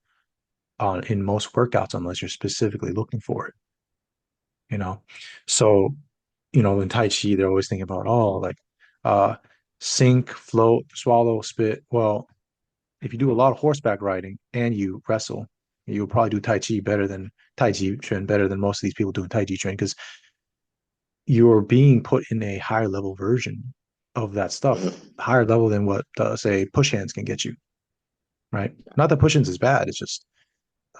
in most workouts unless you're specifically looking for it. You know, so in Tai Chi they're always thinking about like uh, sink, float, swallow, spit. Well, if you do a lot of horseback riding and you wrestle, you'll probably do Tai Chi Chuan better than most of these people doing Tai Chi Chuan because you're being put in a higher level version of that stuff, Mhm. higher level than what say push hands can get you, right? Not that push hands is bad. It's just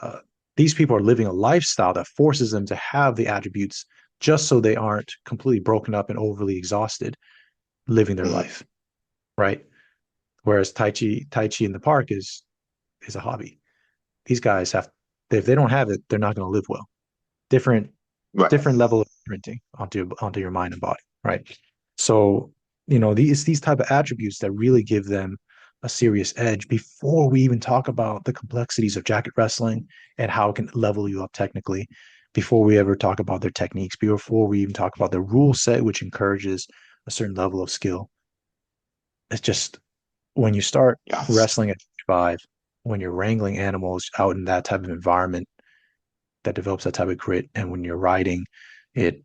uh, these people are living a lifestyle that forces them to have the attributes just so they aren't completely broken up and overly exhausted living their Mhm. life, right? Whereas Tai Chi in the park is a hobby. These guys have, if they don't have it, they're not going to live well. Different Right. different level of printing onto your mind and body, right? So these type of attributes that really give them a serious edge before we even talk about the complexities of jacket wrestling and how it can level you up technically, before we ever talk about their techniques, before we even talk about the rule set, which encourages a certain level of skill. It's just when you start Yes. wrestling at 5, when you're wrangling animals out in that type of environment that develops that type of grit, and when you're riding, it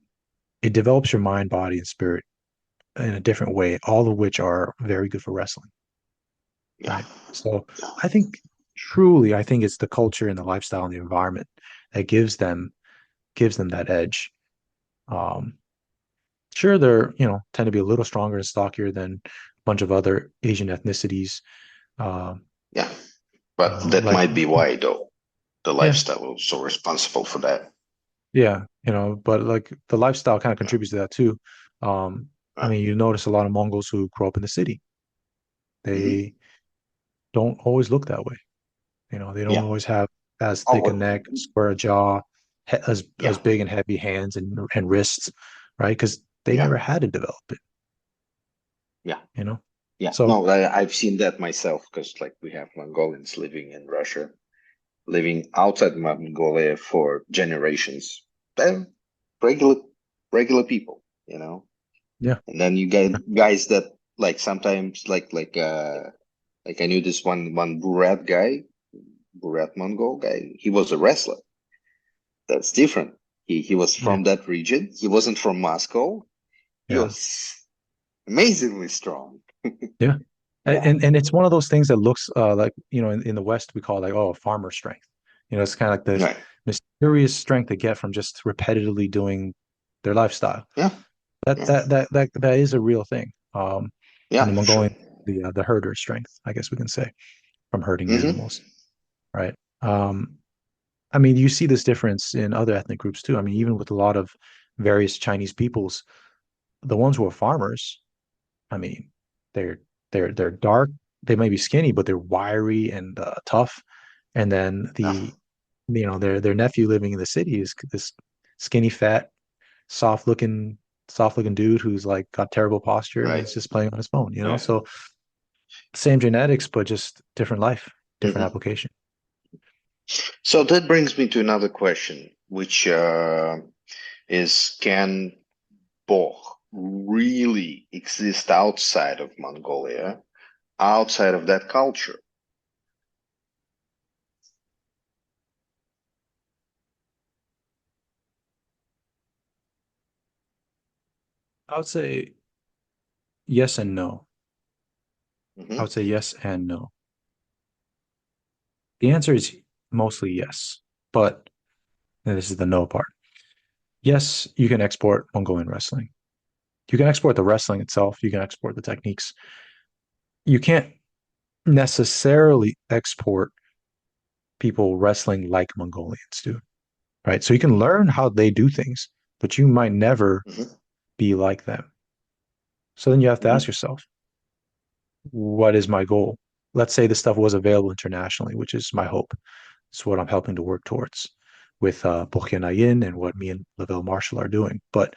it develops your mind, body, and spirit in a different way, all of which are very good for wrestling, Yeah. right? So Yeah. I think truly, I think it's the culture and the lifestyle and the environment that gives them that edge. Um, sure, they're tend to be a little stronger and stockier than a bunch of other Asian ethnicities. Um, Yeah. But that like might be why, though. The yeah, lifestyle was so responsible for that. yeah, but like the lifestyle kind of Yeah. contributes to that too. Um, I Right. mean, you notice a lot of Mongols who grow up in the city. Hmm. They don't always look that way. They don't Yeah. always have as thick a Oh, neck, square jaw, as yeah. big and heavy hands and wrists, right? Because they Yeah. never had to develop it, Yeah. you know. Yeah. So No, I've seen that myself because, like, we have Mongolians living in Russia, living outside Mongolia for generations. They're regular, regular people, you know. yeah, And then you get guys that like sometimes like I knew this one Burat guy, Burat Mongol guy. He was a wrestler. That's different. He was yeah, from that region. He wasn't from Moscow. He yeah, was amazingly strong. yeah. Yeah. And it's one of those things that looks like in the West we call it like farmer strength. It's kind of like this Right. mysterious strength they get from just repetitively doing their lifestyle. Yeah. That Yeah. that that that that is a real thing. And the Yeah. Sure. Mongolian, the herder strength, I guess we can say, from herding Hmm. animals, right? I mean, you see this difference in other ethnic groups too. I mean, even with a lot of various Chinese peoples, the ones who are farmers, I mean, they're they're dark. They may be skinny, but they're wiry and tough. And then Yeah. their nephew living in the city is this skinny, fat, soft looking dude who's like got terrible posture and Right. is just playing on his phone. Right. So same genetics, but just different life, different Hmm. application. So that brings me to another question, which is can Bokh really exist outside of Mongolia, outside of that culture? I would say yes and no. I Hmm. would say yes and no. The answer is mostly yes, but and this is the no part. Yes, you can export Mongolian wrestling. You can export the wrestling itself. You can export the techniques. You can't necessarily export people wrestling like Mongolians do, right? So you can learn how they do things, but you might never Hmm. be like them. So then you have to ask Hmm. yourself, what is my goal? Let's say this stuff was available internationally, which is my hope. It's what I'm helping to work towards with Bokhchin and what me and Lavelle Marshall are doing. But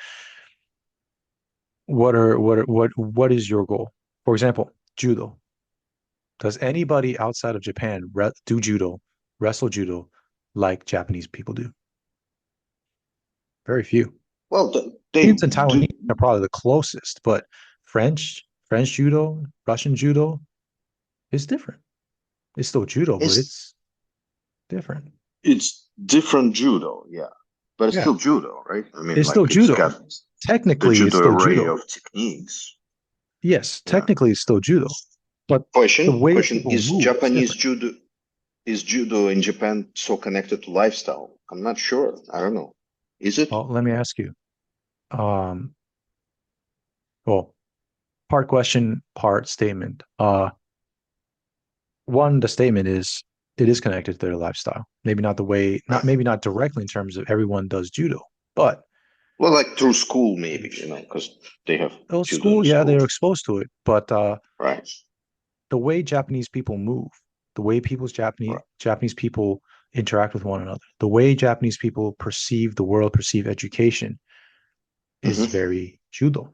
what is your goal? For example, judo. Does anybody outside of Japan do judo, wrestle judo like Japanese people do? Very few. Well, they Koreans and do. Taiwanese are probably the closest, but French judo, Russian judo is different. It's still judo, but It's it's different. it's different judo, yeah, but it's Yeah, still judo, right? I mean, it's still like it's judo. got the Technically, it's judo still array judo. of techniques. Yes, Yeah. technically, it's still judo, but the way Question: people is move is Japanese different. judo is judo in Japan so connected to lifestyle? I'm not sure. I don't know. Is it? Well, let me ask you. Um, well, part question, part statement. One, the statement is it is connected to their lifestyle. Maybe not the way, not Right. maybe not directly in terms of everyone does judo, but Well, like through school, maybe, because they have oh, judo in school, yeah, school. they're exposed to it. But Right. the way Japanese people move, the way Right. Japanese people interact with one another, the way Japanese people perceive the world, perceive education is Mm-hmm. very judo.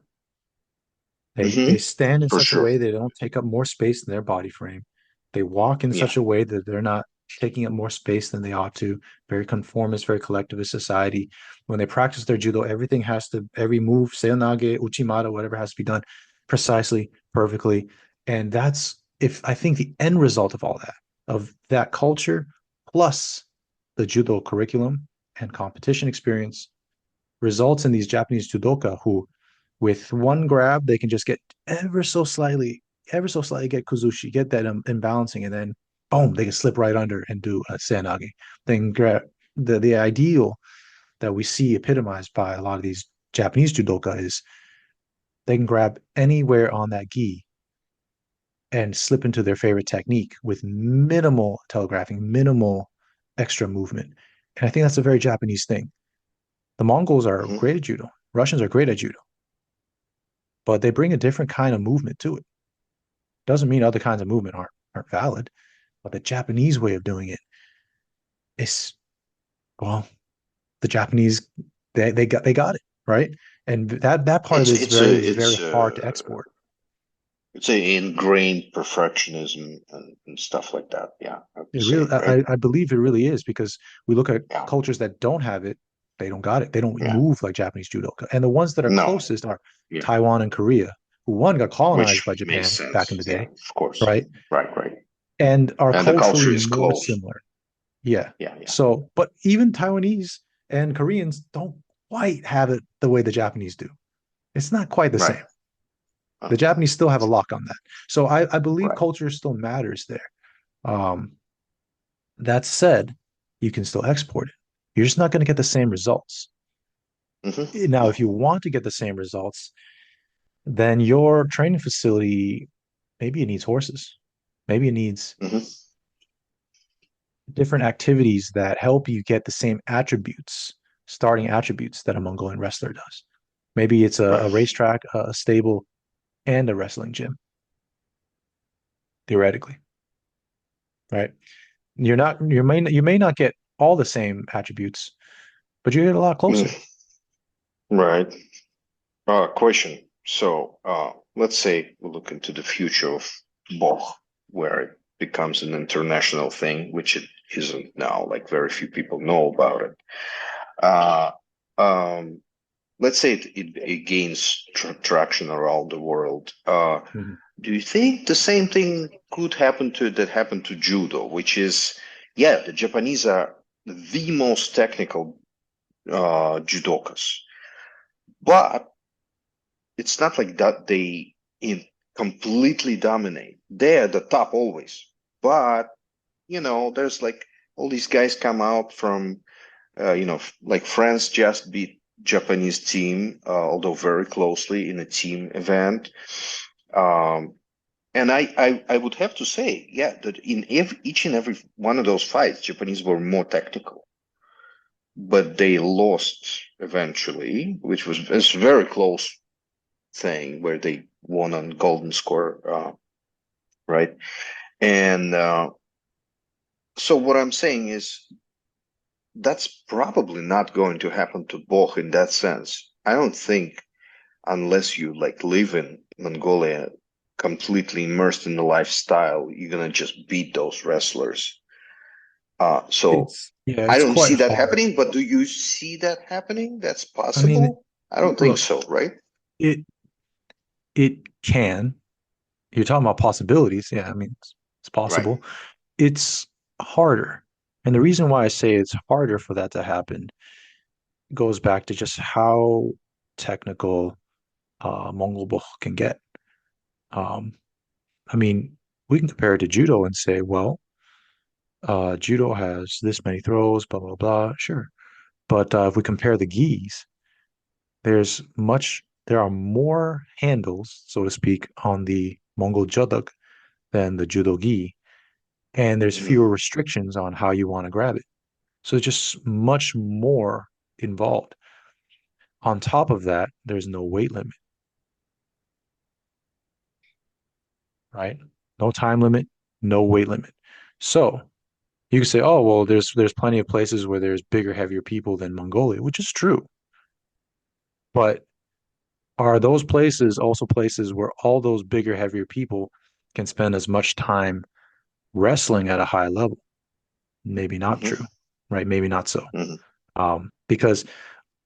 They Mm-hmm. stand in For such a sure. way they don't take up more space in their body frame. They walk in Yeah. such a way that they're not taking up more space than they ought to. Very conformist, very collectivist society. When they practice their judo, everything has to, every move, seonage, uchimata, whatever has to be done precisely, perfectly. And that's, if I think the end result of that culture, plus the judo curriculum and competition experience, results in these Japanese judoka who, with one grab, they can just get ever so slightly get kuzushi, get that imbalancing, and then boom, they can slip right under and do a seanage. Then grab the ideal that we see epitomized by a lot of these Japanese judoka is they can grab anywhere on that gi and slip into their favorite technique with minimal telegraphing, minimal extra movement. And I think that's a very Japanese thing. The Mongols are Mm-hmm. great at judo. Russians are great at judo, but they bring a different kind of movement to it. Doesn't mean other kinds of movement aren't valid, but the Japanese way of doing it is, well, the Japanese they got it right, and that part of It's it is it's a very it's hard a to export. it's a ingrained perfectionism and stuff like that. Yeah, I have to It say, really, right? I believe it really is because we look at Yeah. cultures that don't have it, they don't got it, they don't Yeah. move like Japanese judoka, and the ones that are No. closest are Yeah. Taiwan and Korea, who one got colonized by Which makes Japan back in sense. the Yeah, day, of course. right, Right, right. and are And the culturally culture is more close. similar. Yeah. Yeah, yeah. So, but even Taiwanese and Koreans don't quite have it the way the Japanese do. It's not quite the Right. same. The Japanese still have a lock on that. So I believe Right. culture still matters there. Um, that said, you can still export it. You're just not going to get the same results. Now, Mm-hmm. if you want to get the same results, then your training facility, maybe it needs horses. Maybe it needs Mm-hmm. different activities that help you get the same attributes, starting attributes that a Mongolian wrestler does. Maybe it's a Right. racetrack, a stable, and a wrestling gym, theoretically, right? You may not get all the same attributes, but you get a lot closer. Mm. Right. Question. So, let's say we look into the future of Bokh, where it becomes an international thing, which it isn't now. Like very few people know about it. Uh, um, let's say it gains traction around the world. Mhm. Do you think the same thing could happen to that happened to judo, which is, yeah, the Japanese are the most technical judokas, but it's not like that they in completely dominate. They're the top always, but there's like all these guys come out from like France just beat Japanese team, although very closely in a team event. Um, and I would have to say, yeah, that in each and every one of those fights, Japanese were more technical, but they lost eventually, which was a very close thing where they won on golden score, right? And so what I'm saying is that's probably not going to happen to Bokh in that sense. I don't think unless you like live in Mongolia completely immersed in the lifestyle, you're gonna just beat those wrestlers. So Yeah, I it's don't quite see that hard. happening, but do you see that happening? That's I mean, possible? I don't think look, so, right? it it can. You're talking about possibilities. Yeah, I mean, it's Right. possible. It's harder. And the reason why I say it's harder for that to happen goes back to just how technical Mongol Bokh can get. Um, I mean, we can compare it to judo and say, well, judo has this many throws, blah, blah, blah. Sure. But if we compare the gis, there are more handles, so to speak, on the Mongol Jodag than the judo gi. And there's Mhm. fewer restrictions on how you want to grab it. So it's just much more involved. On top of that, there's no weight limit, right? No time limit, no weight limit. So you can say, oh, well, there's plenty of places where there's bigger, heavier people than Mongolia, which is true. But are those places also places where all those bigger, heavier people can spend as much time wrestling at a high level? Maybe not Mhm. true, right? Maybe not so. Mhm. Because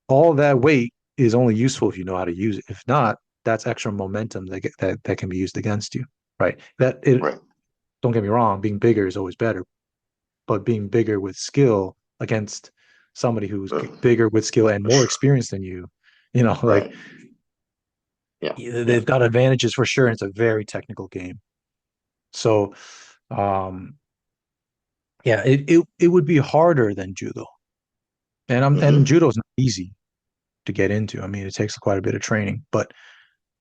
all that weight is only useful if you know how to use it. If not, that's extra momentum that can be used against you, right? That it Right. don't get me wrong, being bigger is always better, but being bigger with skill against somebody who's Uh, bigger with skill and more sure. experienced than you, like Right. Yeah. Yeah. they've got advantages for sure. And it's a very technical game. So, um, yeah, it would be harder than judo, and Hmm. judo is not easy to get into. I mean, it takes quite a bit of training, but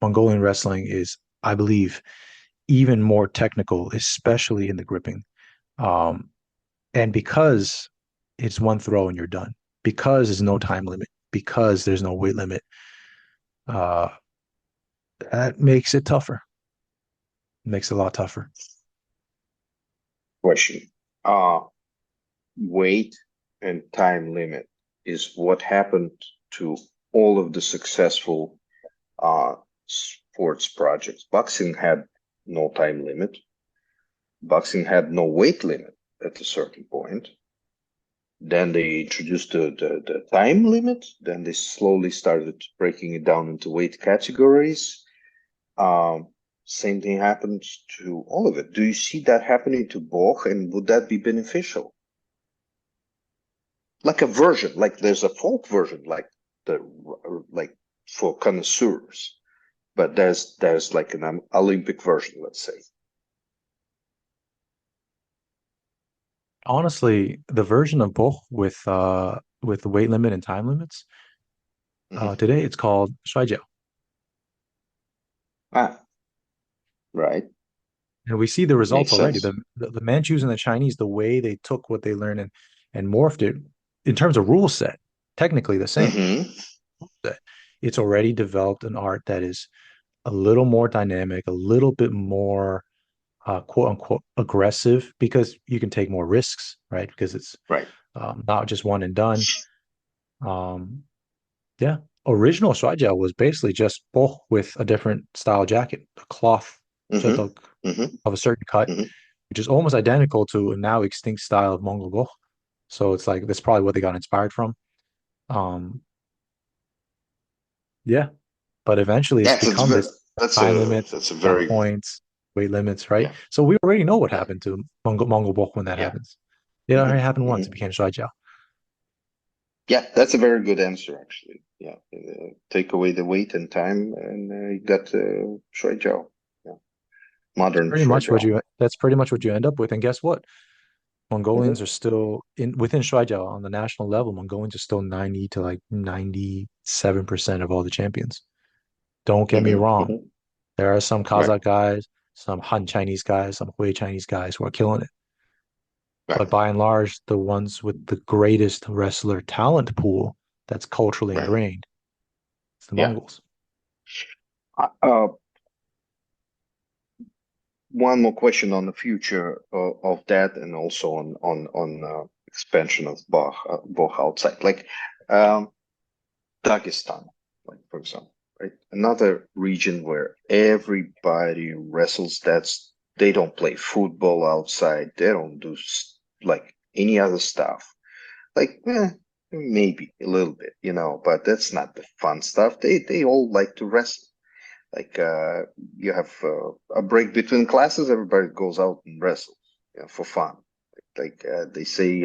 Mongolian wrestling is, I believe, even more technical, especially in the gripping. Um, and because it's one throw and you're done, because there's no time limit, because there's no weight limit, uh, that makes it tougher. It makes it a lot tougher. Question. Uh, Weight and time limit is what happened to all of the successful sports projects. Boxing had no time limit. Boxing had no weight limit at a certain point. Then they introduced the time limit. Then they slowly started breaking it down into weight categories. Um, Same thing happens to all of it. Do you see that happening to Boch, and would that be beneficial? Like a version, like there's a folk version, like the like for connoisseurs, but there's like an Olympic version, let's say. Honestly, the version of both with the weight limit and time limits, Hmm. today it's called Shuai Jiao. Ah, right. And we see the results Makes already. sense. The Manchus and the Chinese, the way they took what they learned and morphed it in terms of rule set, technically the same. Hmm. It's already developed an art that is a little more dynamic, a little bit more quote unquote aggressive because you can take more risks, right? Because it's Right. not just one and done. Um, yeah, original Shuai was basically just both with a different style jacket, a cloth Hmm. Jodag Hmm. of a certain cut, Hmm. which is almost identical to a now extinct style of Mongol Bokh. So it's like that's probably what they got inspired from. Um, yeah, but eventually it's Yeah, become this time limits, that's a very points, weight limits, right? yeah, So we already know what yeah, happened to Mongol Bokh when that yeah. happens. It Hmm. already happened once. Hmm. It became Shuai Jiao. Yeah, that's a very good answer, actually. Yeah, take away the weight and time, and you got Shuai Jiao. Yeah, modern Shuai Jiao. That's pretty much what you end up with. And guess what? Hmm. Mongolians are still in within Shuai Jiao on the national level. Mongolians are still 90 to like 90 7% of all the champions. Don't get me Hmm. wrong. Hmm. There are some Right. Kazakh guys, some Han Chinese guys, some Hui Chinese guys who are killing it. But Right. by and large, the ones with the greatest wrestler talent pool that's culturally Right. ingrained, it's the Yeah. Mongols. Uh, one more question on the future of that, and also on expansion of Bokh outside, like um, Dagestan, like for example, right? Another region where everybody wrestles. They don't play football outside. They don't do like any other stuff. Like maybe a little bit, but that's not the fun stuff. They all like to wrestle. Like you have a break between classes, everybody goes out and wrestles, for fun. Like they say,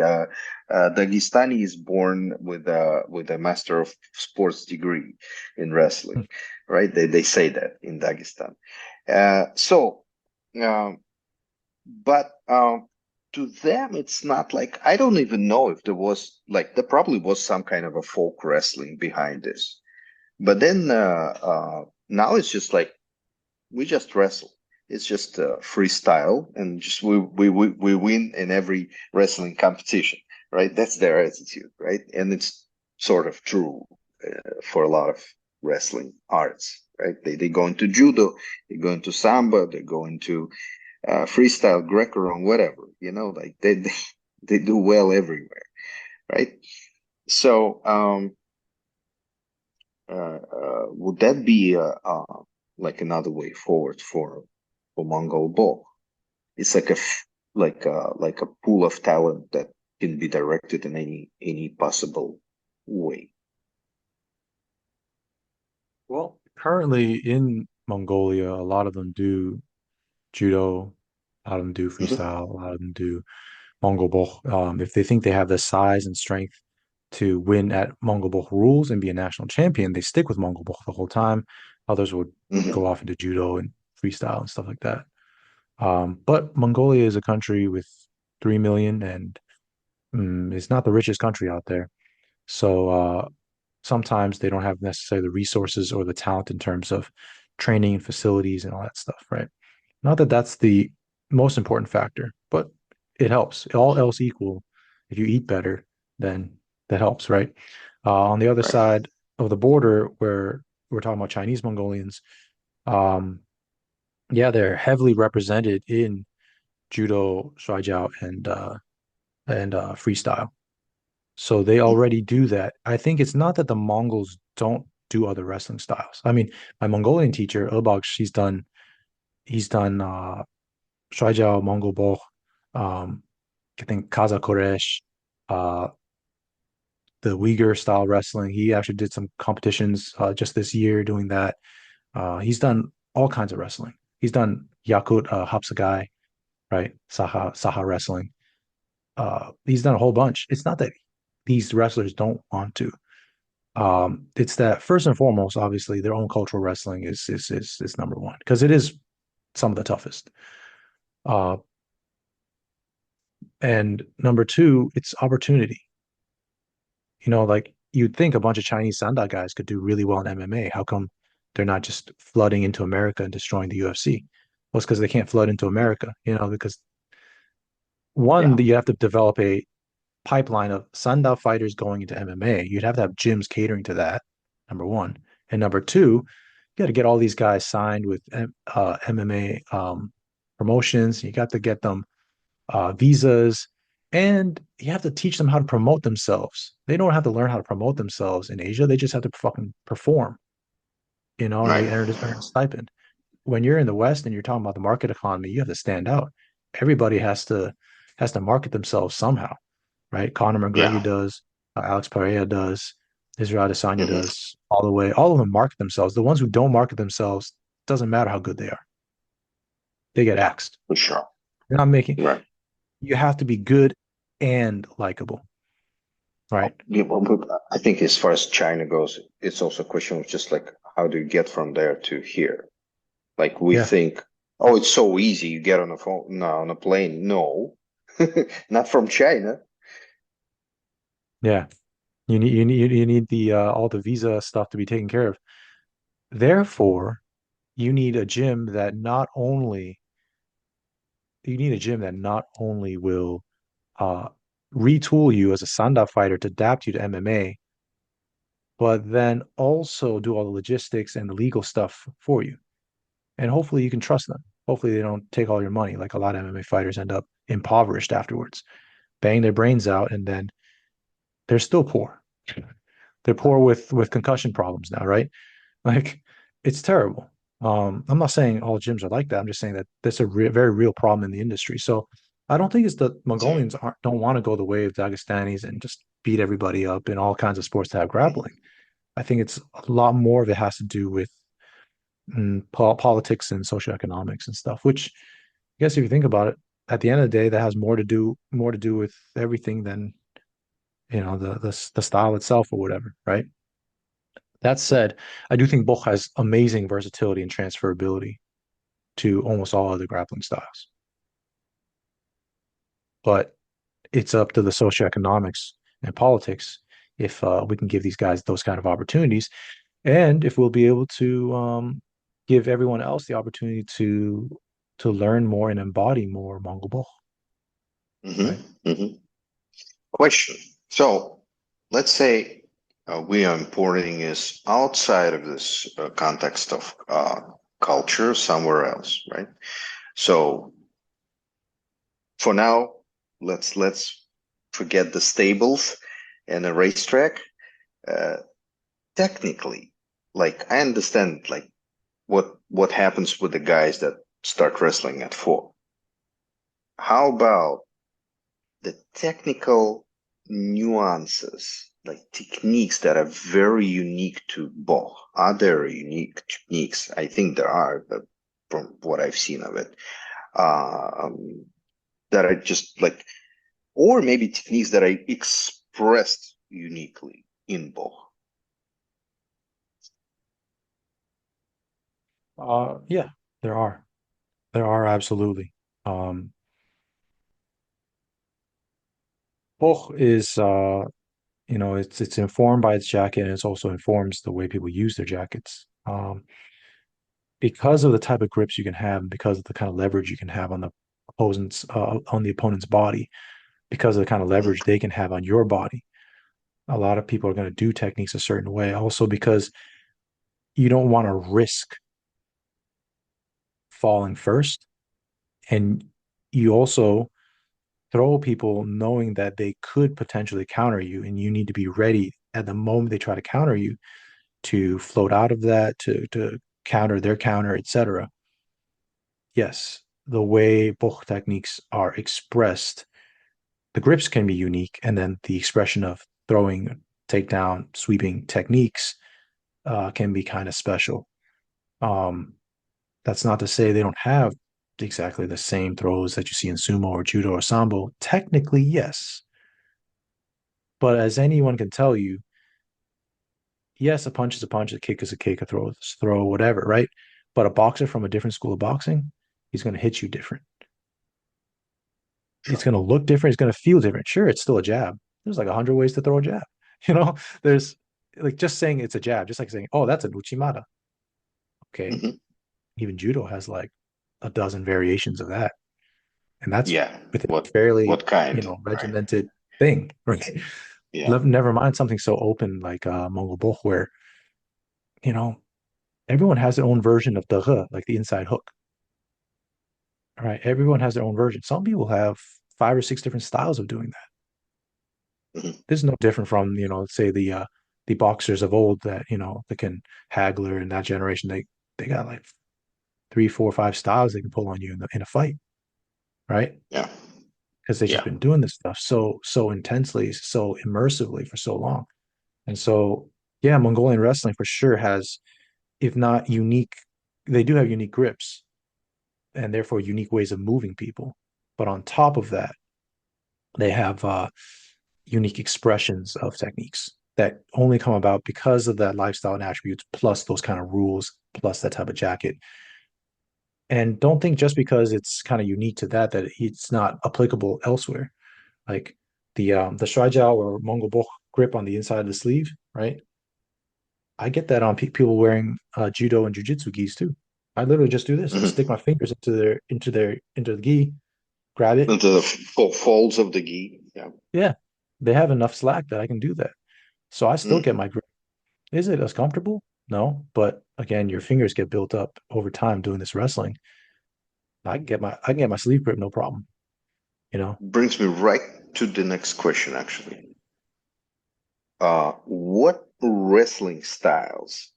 Dagestani is born with a master of sports degree in wrestling, right? They say that in Dagestan. So, um, but to them, it's not like I don't even know if there was like there probably was some kind of a folk wrestling behind this. But then now it's just like we just wrestle. It's just freestyle, and just we win in every wrestling competition, right? That's their attitude, right? And it's sort of true for a lot of wrestling arts, right? They go into judo, they go into samba, they go into freestyle, Greco-Roman, whatever, like they do well everywhere, right? So would that be like another way forward for Mongol Bokh? It's like a pool of talent that can be directed in any possible way. Well, currently in Mongolia, a lot of them do judo, a lot of them do Hmm. freestyle, a lot of them do Mongol Bokh. If they think they have the size and strength to win at Mongol Bokh rules and be a national champion, they stick with Mongol Bokh the whole time. Others would go Hmm. off into judo and freestyle and stuff like that. But Mongolia is a country with 3 million and it's not the richest country out there. So sometimes they don't have necessarily the resources or the talent in terms of training and facilities and all that stuff, right? Not that that's the most important factor, but it helps. All else equal, if you eat better, then that helps, right? On the other Right. side of the border, where we're talking about Chinese Mongolians, um, yeah, they're heavily represented in judo, Shuai Jiao, and freestyle. So they already do that. I think it's not that the Mongols don't do other wrestling styles. I mean, my Mongolian teacher, Ilbag, he's done Shuai Jiao, Mongol Bokh, um, I think Kazakh Koresh, uh, the Uyghur style wrestling. He actually did some competitions just this year doing that. He's done all kinds of wrestling. He's done Yakut Hapsagai, right? Saha wrestling. He's done a whole bunch. It's not that these wrestlers don't want to. It's that first and foremost, obviously, their own cultural wrestling is number one because it is some of the toughest. Uh, and number two, it's opportunity. Like you'd think a bunch of Chinese Sanda guys could do really well in MMA. How come they're not just flooding into America and destroying the UFC? Well, it's because they can't flood into America, because one, Yeah. you have to develop a pipeline of Sanda fighters going into MMA. You'd have to have gyms catering to that, number one. And number two, you got to get all these guys signed with MMA promotions. You got to get them visas, and you have to teach them how to promote themselves. They don't have to learn how to promote themselves in Asia. They just have to fucking perform, and Right. they earn a stipend. When you're in the West and you're talking about the market economy, you have to stand out. Everybody has to market themselves somehow, right? Conor McGregor Yeah. does, Alex Pereira does, Israel Adesanya Hmm. does, all the way. All of them market themselves. The ones who don't market themselves, doesn't matter how good they are, they get Yeah. axed. For sure. You're not making. Right. You have to be good and likable, right? Yeah, but I think as far as China goes, it's also a question of just like how do you get from there to here? Like we Yeah, think, oh, it's so easy. You get on a phone, no, on a plane. No, not from China. yeah. You need the all the visa stuff to be taken care of. Therefore, you need a gym that not only you need a gym that not only will uh, retool you as a Sanda fighter to adapt you to MMA, but then also do all the logistics and the legal stuff for you. And hopefully you can trust them. Hopefully they don't take all your money like a lot of MMA fighters end up impoverished afterwards, bang their brains out, and then they're still poor. They're poor with concussion problems now, right? Like it's terrible. I'm not saying all gyms are like that. I'm just saying that that's a very real problem in the industry. So I don't think it's the So, Mongolians don't want to go the way of Dagestanis and just beat everybody up in all kinds of sports to have grappling. I think it's a lot more of it has to do with politics and socioeconomics and stuff. Which I guess if you think about it, at the end of the day, that has more to do with everything than the style itself or whatever, right? That said, I do think Bokh has amazing versatility and transferability to almost all other grappling styles. But it's up to the socioeconomics and politics if we can give these guys those kind of opportunities, and if we'll be able to give everyone else the opportunity to learn more and embody more Mongol Bokh, hmm right? hmm Question. So, let's say we are importing is outside of this context of culture somewhere else, right? So, for now, let's forget the stables and the racetrack. Uh, Technically, like I understand, like what happens with the guys that start wrestling at 4. How about the technical nuances, like techniques that are very unique to Boch? Are there unique techniques? I think there are, but from what I've seen of it, um, that are just like, or maybe techniques that are expressed uniquely in Boch. Yeah, there are. There are absolutely. Um, Bokh is it's informed by its jacket and it also informs the way people use their jackets. Because of the type of grips you can have, because of the kind of leverage you can have on the opponent's body, because of the kind of leverage they can have on your body. A lot of people are going to do techniques a certain way. Also, because you don't want to risk falling first, and you also throw people knowing that they could potentially counter you, and you need to be ready at the moment they try to counter you to float out of that, to counter their counter, etc. Yes, the way both techniques are expressed, the grips can be unique, and then the expression of throwing, takedown, sweeping techniques can be kind of special. Um, that's not to say they don't have exactly the same throws that you see in sumo or judo or sambo. Technically, yes, but as anyone can tell you, yes, a punch is a punch, a kick is a kick, a throw is a throw, whatever, right? But a boxer from a different school of boxing, he's going to hit you different. It's Sure. going to look different. It's going to feel different. Sure, it's still a jab. There's like 100 ways to throw a jab. You know, there's like just saying it's a jab, just like saying, oh, that's an uchimata. Okay. hmm Even judo has like a dozen variations of that. And that's Yeah. within a What fairly, kind? Right. regimented thing. Right. Yeah. Never mind something so open like Mongol Bokh, where, you know, everyone has their own version of the like the inside hook. Right. Everyone has their own version. Some people have 5 or 6 different styles of doing that. hmm This is no different from, say the boxers of old that, that can Hagler and that generation. They got like 3, 4, 5 styles they can pull on you in a fight, right? Yeah. Because they've just Yeah. been doing this stuff so intensely, so immersively for so long. And so, yeah, Mongolian wrestling for sure has, if not unique, they do have unique grips and therefore unique ways of moving people. But on top of that, they have unique expressions of techniques that only come about because of that lifestyle and attributes, plus those kind of rules, plus that type of jacket. And don't think just because it's kind of unique to that it's not applicable elsewhere. Like the Shuai Jiao or Mongol Bokh grip on the inside of the sleeve, right? I get that on people wearing judo and jujitsu gis too. I literally just do this. I stick Hmm. my fingers into the gi, grab it. Into the folds of the gi. Yeah. Yeah, they have enough slack that I can do that. So I still get Hmm. my grip. Is it as comfortable? No, but again, your fingers get built up over time doing this wrestling. I can get my sleeve grip no problem. You know, Brings me right to the next question, actually. What wrestling styles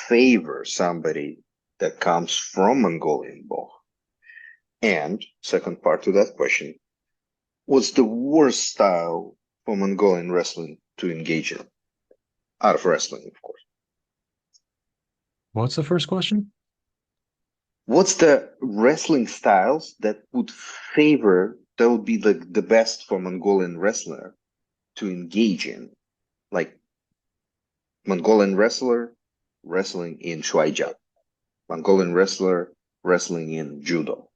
favor somebody that comes from Mongolian Bokh? And second part to that question, what's the worst style for Mongolian wrestling to engage in? Out of wrestling, of course. what's the first question? What's the wrestling styles that would favor, that would be the best for Mongolian wrestler to engage in? Like Mongolian wrestler wrestling in Shuai Jiao, Mongolian wrestler wrestling in judo,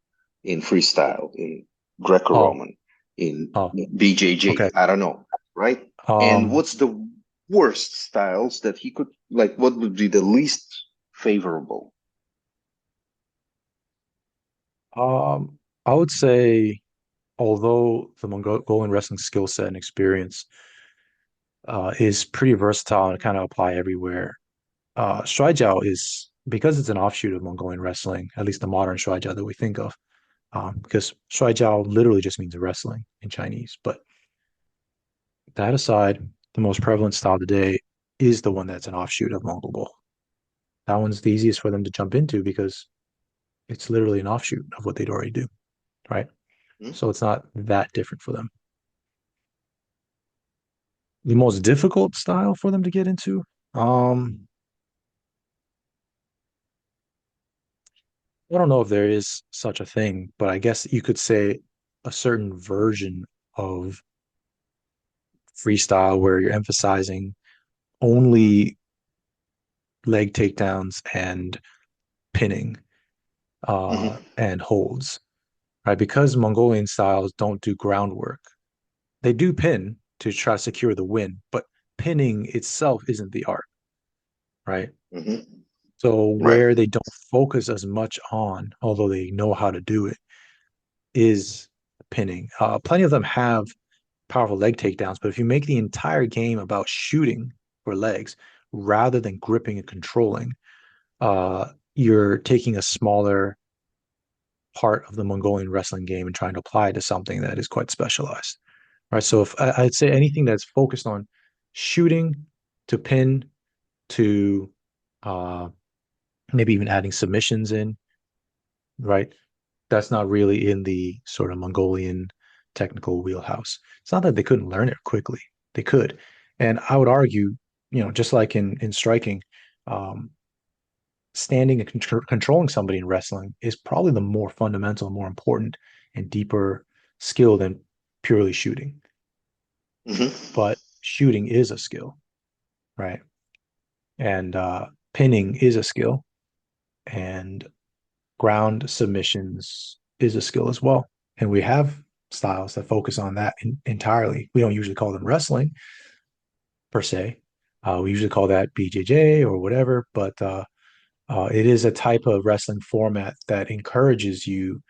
in freestyle, in Oh, Greco-Roman, in oh, BJJ. okay. I don't know, right? And Um, what's the worst styles that he could like? What would be the least favorable? um, I would say, although the Mongolian wrestling skill set and experience is pretty versatile and kind of apply everywhere. Shuai Jiao is because it's an offshoot of Mongolian wrestling, at least the modern Shuai Jiao that we think of. Because Shuai Jiao literally just means wrestling in Chinese. But that aside, the most prevalent style today is the one that's an offshoot of Mongol Bokh. That one's the easiest for them to jump into because it's literally an offshoot of what they'd already do, right? Hmm? So it's not that different for them. The most difficult style for them to get into, um, I don't know if there is such a thing, but I guess you could say a certain version of freestyle where you're emphasizing only leg takedowns and pinning Hmm. and holds, right? Because Mongolian styles don't do groundwork. They do pin to try to secure the win, but pinning itself isn't the art, right? Hmm. So Right. where they don't focus as much on, although they know how to do it, is pinning. Plenty of them have powerful leg takedowns, but if you make the entire game about shooting for legs rather than gripping and controlling, you're taking a smaller part of the Mongolian wrestling game and trying to apply it to something that is quite specialized. Right. So if I'd say anything that's focused on shooting to pin to uh, maybe even adding submissions in, right? That's not really in the sort of Mongolian technical wheelhouse. It's not that they couldn't learn it quickly. They could. And I would argue, just like in striking, um, standing and controlling somebody in wrestling is probably the more fundamental, more important, and deeper skill than purely shooting. Hmm. But shooting is a skill, right? And pinning is a skill, and ground submissions is a skill as well. And we have styles that focus on that entirely. We don't usually call them wrestling per se. We usually call that BJJ or whatever, but it is a type of wrestling format that encourages you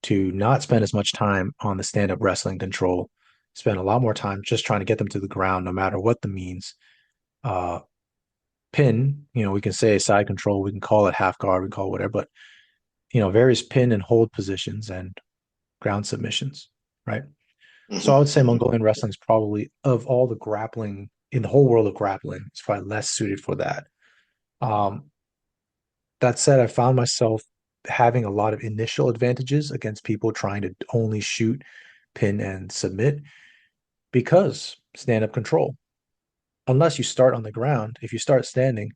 to not spend as much time on the stand-up wrestling control, spend a lot more time just trying to get them to the ground, no matter what the means. Uh, Pin, we can say side control, we can call it half guard, we can call it whatever, but various pin and hold positions and ground submissions, right? So I would say Hmm. Mongolian wrestling is probably of all the grappling in the whole world of grappling, it's probably less suited for that. Um, that said, I found myself having a lot of initial advantages against people trying to only shoot, pin, and submit because stand-up control. Unless you start on the ground, if you start standing,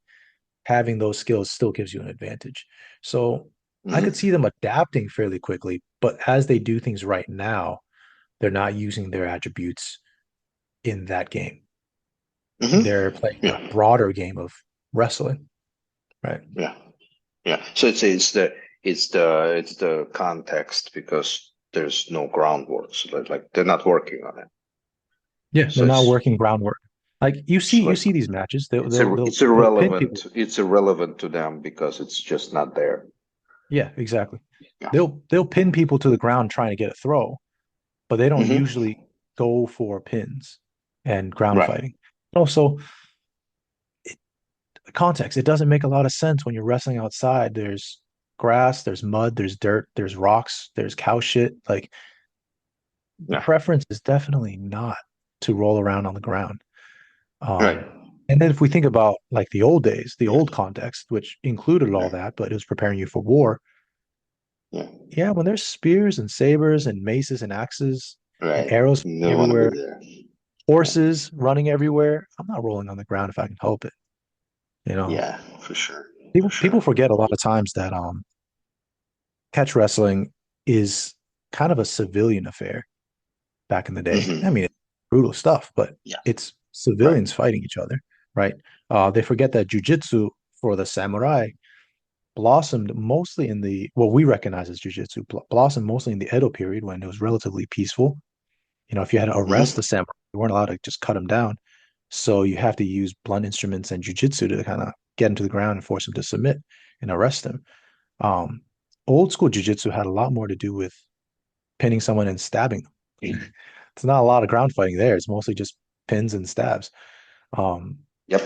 having those skills still gives you an advantage. So I could see Hmm. them adapting fairly quickly, but as they do things right now, they're not using their attributes in that game. Hmm. They're playing a Yeah. broader game of wrestling, right? Yeah. Yeah. So it's the context because there's no groundwork. So like they're not working on it. Yeah, they're So not it's working groundwork. Like It's you like see these matches. They'll it's they'll pin people. irrelevant. It's irrelevant to them because it's just not there. Yeah, exactly. Yeah. They'll pin people to the ground trying to get a throw, but they don't Hmm. usually go for pins and ground Right. fighting. Also, it, context. It doesn't make a lot of sense when you're wrestling outside. There's grass, there's mud, there's dirt, there's rocks, there's cow shit. Like the Yeah. preference is definitely not to roll around on the ground. Right. And then if we think about like the old days, the old context, which included all Yeah. that, but it was preparing you for war. Yeah. Yeah, when there's spears and sabers and maces and axes and Right. arrows You don't want to be everywhere, there. Yeah. horses running everywhere, I'm not rolling on the ground if I can help it. You know, Yeah. For sure. For people sure. forget a lot of times that catch wrestling is kind of a civilian affair back in the day. I Hmm. mean, it's brutal stuff, but Yeah. it's Right. civilians fighting each other, right? They forget that jujitsu for the samurai blossomed mostly in the what we recognize as jujitsu blossomed mostly in the Edo period when it was relatively peaceful. You know, if you had to arrest the Hmm. samurai, you weren't allowed to just cut them down. So you have to use blunt instruments and jujitsu to kind of get him to the ground and force him to submit and arrest him. Um, Old school jujitsu had a lot more to do with pinning someone and stabbing them. It's not a lot of ground fighting there. It's mostly just pins and stabs. Um, Yep.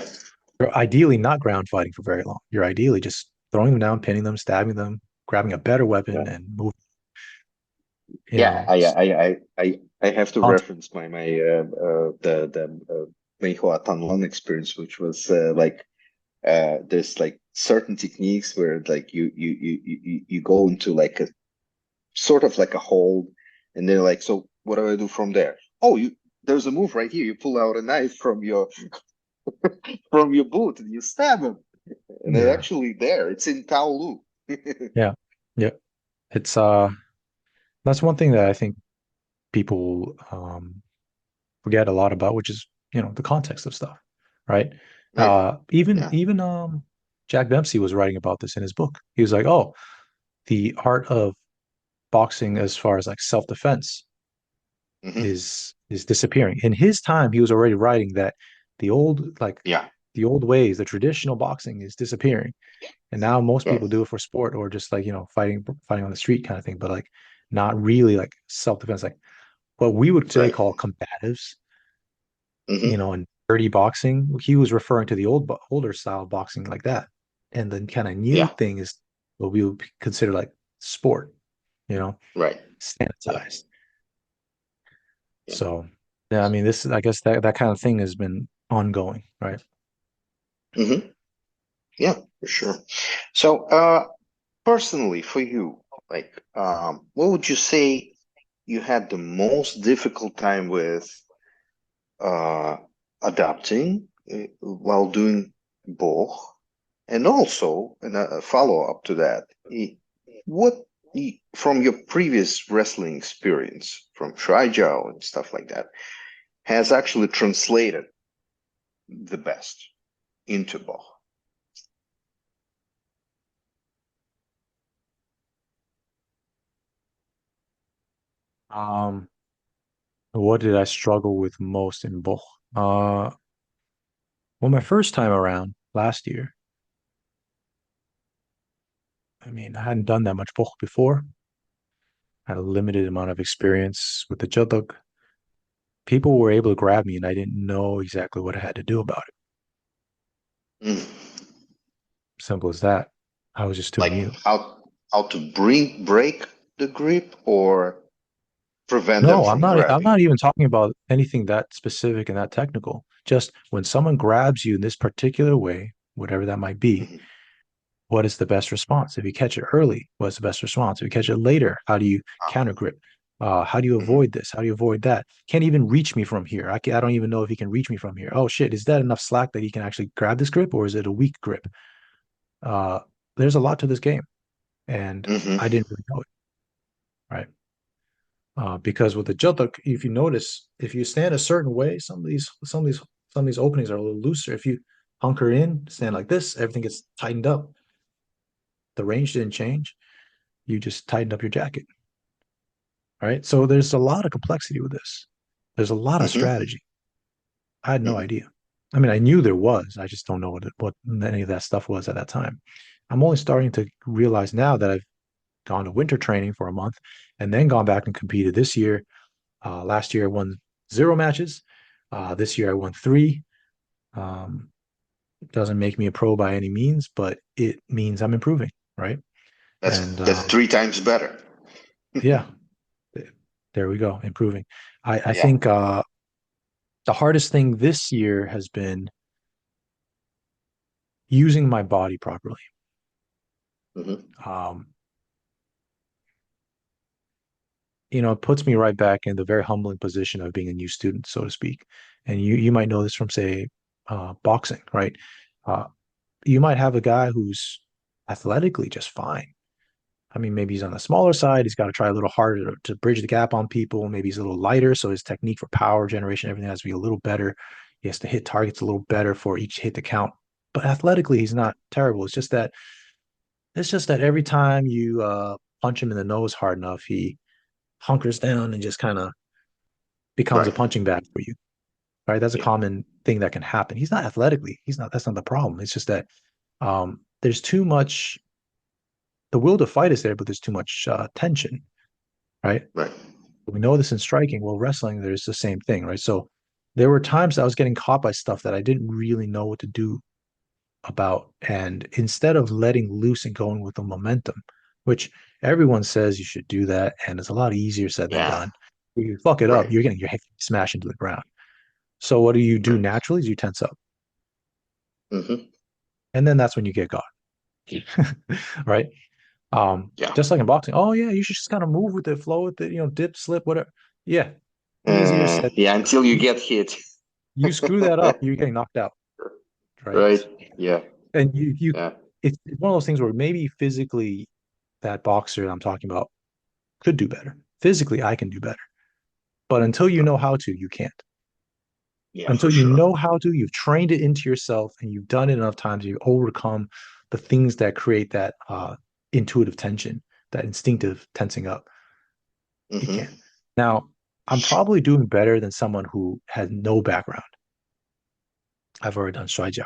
you're ideally not ground fighting for very long. You're ideally just throwing them down, pinning them, stabbing them, grabbing a better weapon, Yeah. and moving. You Yeah. know, I have to contact. reference my the Meihua Tanlon experience, which was like there's like certain techniques where like you go into like a sort of like a hold, and they're like, so what do I do from there? Oh, you there's a move right here. You pull out a knife from your boot and you stab him, and they're Yeah, actually there. It's in Taolu. yeah, yeah. It's that's one thing that I think people forget a lot about, which is the context of stuff, right? Right. Yeah. Even Jack Dempsey was writing about this in his book. He was like, "Oh, the art of boxing, as far as like self defense, Hmm. is disappearing." In his time, he was already writing that the old like Yeah. the old ways, the traditional boxing is disappearing, and now most Yeah. people do it for sport or just like fighting on the street kind of thing, but like not really like self defense, like what we would today Right. call combatives, Hmm. and dirty boxing. He was referring to the older style boxing like that. And the kind of new Yeah. thing is what we would consider like sport, you know, Right. Yeah. sanitized. Yeah. So, yeah, I mean, I guess that kind of thing has been ongoing, right? Hmm. Yeah, for sure. So, personally, for you, like, what would you say you had the most difficult time with uh, adapting while doing both? And also, and a follow-up to that, what from your previous wrestling experience from Shuai Jiao and stuff like that has actually translated the best into both? Um, what did I struggle with most in Boch? Well, my first time around last year, I mean, I hadn't done that much Boch before. I had a limited amount of experience with the Jodag. People were able to grab me, and I didn't know exactly what I had to do about it. Mm. Simple as that. I was just too Like new. how to break the grip or prevent them No, from I'm grabbing. not even talking about anything that specific and that technical. Just when someone grabs you in this particular way, whatever that might be, Hmm. what is the best response? If you catch it early, what's the best response? If you catch it later, how do you counter grip? How do you Hmm. avoid this? How do you avoid that? Can't even reach me from here. I don't even know if he can reach me from here. Oh shit, is that enough slack that he can actually grab this grip, or is it a weak grip? Uh, there's a lot to this game, and Hmm. I didn't really know it, right? Because with the Jotok, if you notice, if you stand a certain way, some of these openings are a little looser. If you hunker in, stand like this, everything gets tightened up. The range didn't change. You just tightened up your jacket, right? So there's a lot of complexity with this. There's a lot of Hmm. strategy. I had no Hmm. idea. I mean, I knew there was. I just don't know what any of that stuff was at that time. I'm only starting to realize now that I've gone to winter training for a month and then gone back and competed this year. Last year I won 0 matches. This year I won 3. Um, doesn't make me a pro by any means, but it means I'm improving, right? And That's 3 times better. yeah, there we go, improving. I Yeah. think the hardest thing this year has been using my body properly. Hmm. Um, it puts me right back in the very humbling position of being a new student, so to speak. And you might know this from, say, boxing, right? Uh, you might have a guy who's athletically just fine. I mean, maybe he's on the smaller side. He's got to try a little harder to bridge the gap on people. Maybe he's a little lighter, so his technique for power generation, everything has to be a little better. He has to hit targets a little better for each hit to count. But athletically, he's not terrible. It's just that every time you punch him in the nose hard enough, he hunkers down and just kind of becomes a Right. punching bag for you. Right? That's a Yeah. common thing that can happen. He's not athletically. He's not. That's not the problem. It's just that there's too much. The will to fight is there, but there's too much tension. Right? Right. We know this in striking. Well, wrestling, there's the same thing, right? So there were times I was getting caught by stuff that I didn't really know what to do about. And instead of letting loose and going with the momentum, which everyone says you should do that, and it's a lot easier said than Yeah. done. If you fuck it up, Right. you're getting your head smashed into the ground. So what do you do Right. naturally? Is you tense up. Hmm. And then that's when you get got. Right? Yeah. Just like in boxing. Oh yeah, you should just kind of move with it, flow with it, dip, slip, whatever. Yeah. Easier said Yeah. than done. Until you get hit. You screw that up, you're getting knocked out, right? Right. Yeah. And you Yeah. it's one of those things where maybe physically that boxer I'm talking about could do better. Physically, I can do better. But until you know how to, you can't. Yeah. For Until you sure. know how to, you've trained it into yourself and you've done it enough times, you've overcome the things that create that intuitive tension, that instinctive tensing up. You Hmm. can't. Now, I'm probably doing better than someone who has no background. I've already done Shuai Jiao,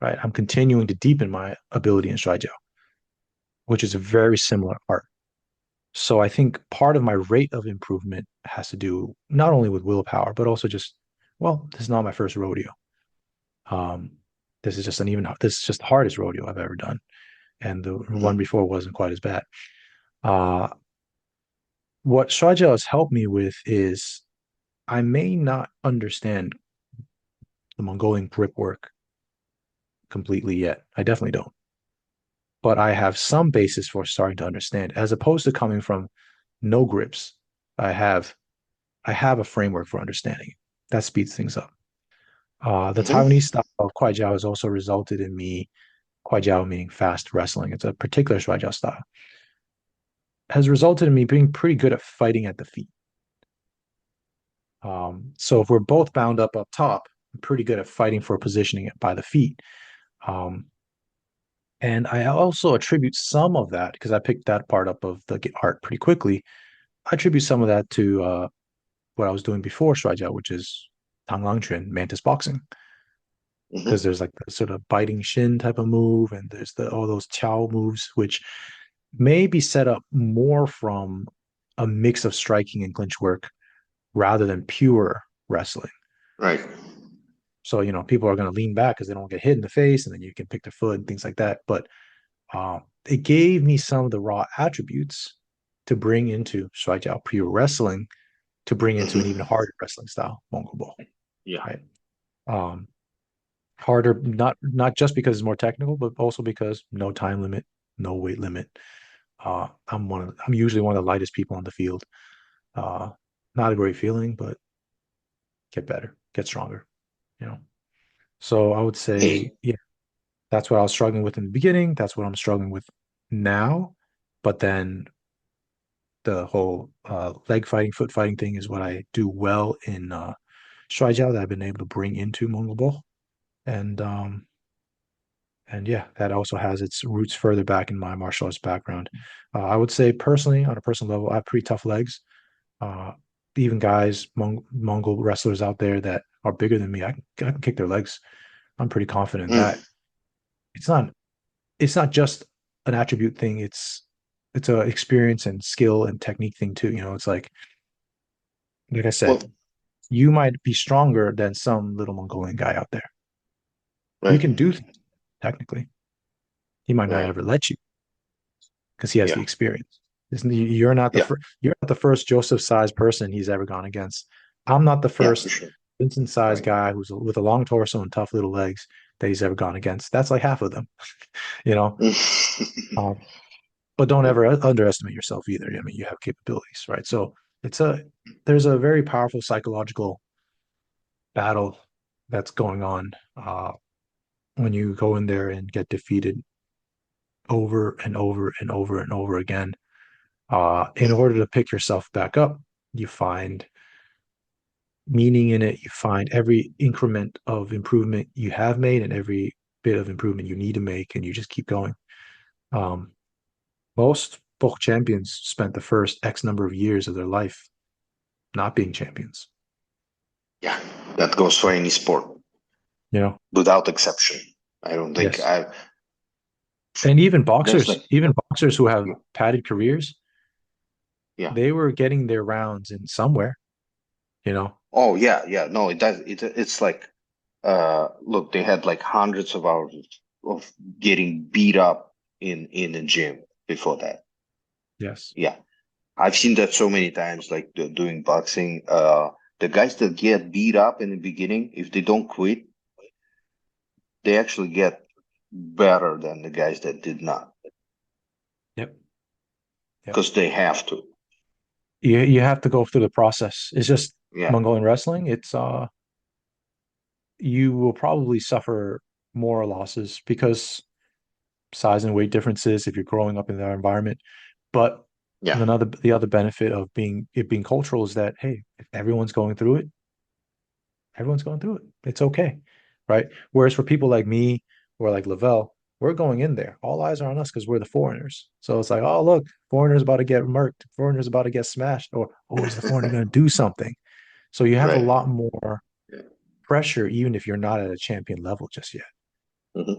right? I'm continuing to deepen my ability in Shuai Jiao, which is a very similar art. So I think part of my rate of improvement has to do not only with willpower, but also just, well, this is not my first rodeo. Um, this is just the hardest rodeo I've ever done. And the one Hmm. before wasn't quite as bad. Uh, what Shuai Jiao has helped me with is I may not understand the Mongolian grip work completely yet. I definitely don't. But I have some basis for starting to understand, as opposed to coming from no grips. I have I have a framework for understanding it. That speeds things up. The Hmm. Taiwanese style of Kwai Jiao has also resulted in me, Kwai Jiao meaning fast wrestling. It's a particular Shuai Jiao style. Has resulted in me being pretty good at fighting at the feet. So if we're both bound up top, I'm pretty good at fighting for positioning it by the feet. Um, and I also attribute some of that because I picked that part up of the art pretty quickly. I attribute some of that to what I was doing before Shuai Jiao, which is Tang Lang Quan, mantis boxing. Because Hmm. there's like the sort of biting shin type of move, and there's all those chow moves, which may be set up more from a mix of striking and clinch work rather than pure wrestling. Right. So, people are going to lean back because they don't get hit in the face, and then you can pick their foot and things like that. But it gave me some of the raw attributes to bring into Shuai Jiao pure wrestling, to bring into an even Hmm. harder wrestling style, Mongol Bokh, Yeah. right? Um, Harder, not just because it's more technical, but also because no time limit, no weight limit. I'm usually one of the lightest people on the field. Uh, Not a great feeling, but get better, get stronger, you know. So I would say, Hey. yeah, that's what I was struggling with in the beginning. That's what I'm struggling with now. But then the whole leg fighting, foot fighting thing is what I do well in Shuai Jiao that I've been able to bring into Mongol Ball. And yeah, that also has its roots further back in my martial arts background. I would say personally, on a personal level, I have pretty tough legs. Uh, Even guys, Mongol wrestlers out there that are bigger than me, I can kick their legs. I'm pretty confident that Mm. it's not it's not just an attribute thing. It's a experience and skill and technique thing too. It's like I said, Well, you might be stronger than some little Mongolian guy out there. You right, can do things technically. He might not right. ever let you because he has the Yeah, experience. You're not the yeah, first. You're not the first Joseph-sized person he's ever gone against. I'm not the yeah, for first sure. Vincent-sized Right. guy who's with a long torso and tough little legs that he's ever gone against. That's like half of them, you know. Um, but don't Right. ever underestimate yourself either. I mean, you have capabilities, right? So it's a there's a very powerful psychological battle that's going on when you go in there and get defeated over and over and over and over again. In order to pick yourself back up, you find meaning in it. You find every increment of improvement you have made and every bit of improvement you need to make, and you just keep going. Um, most Bokh champions spent the first X number of years of their life not being champions. Yeah, that goes for any sport You know, without exception. I don't think yes. I And there's like even boxers who have yeah, padded careers, yeah. they were getting their rounds in somewhere. You know, Oh yeah, yeah. No, it does. It's like look, they had like hundreds of hours of getting beat up in the gym before that. yes. Yeah. I've seen that so many times, like doing boxing. The guys that get beat up in the beginning, if they don't quit, they actually get better than the guys that did not, Yep. Yep. because they have to. You have to go through the process. It's just Yeah. Mongolian wrestling. It's you will probably suffer more losses because size and weight differences if you're growing up in that environment. But Yeah. the other benefit of being cultural is that hey, if everyone's going through it, everyone's going through it. It's okay, right? Whereas for people like me or like Lavelle, we're going in there. All eyes are on us because we're the foreigners. So it's like, oh look, foreigner's about to get murked. Foreigner's about to get smashed. Or oh, is the foreigner going to do something? So you have a Right. lot more Yeah. pressure, even if you're not at a champion level just yet. Hmm.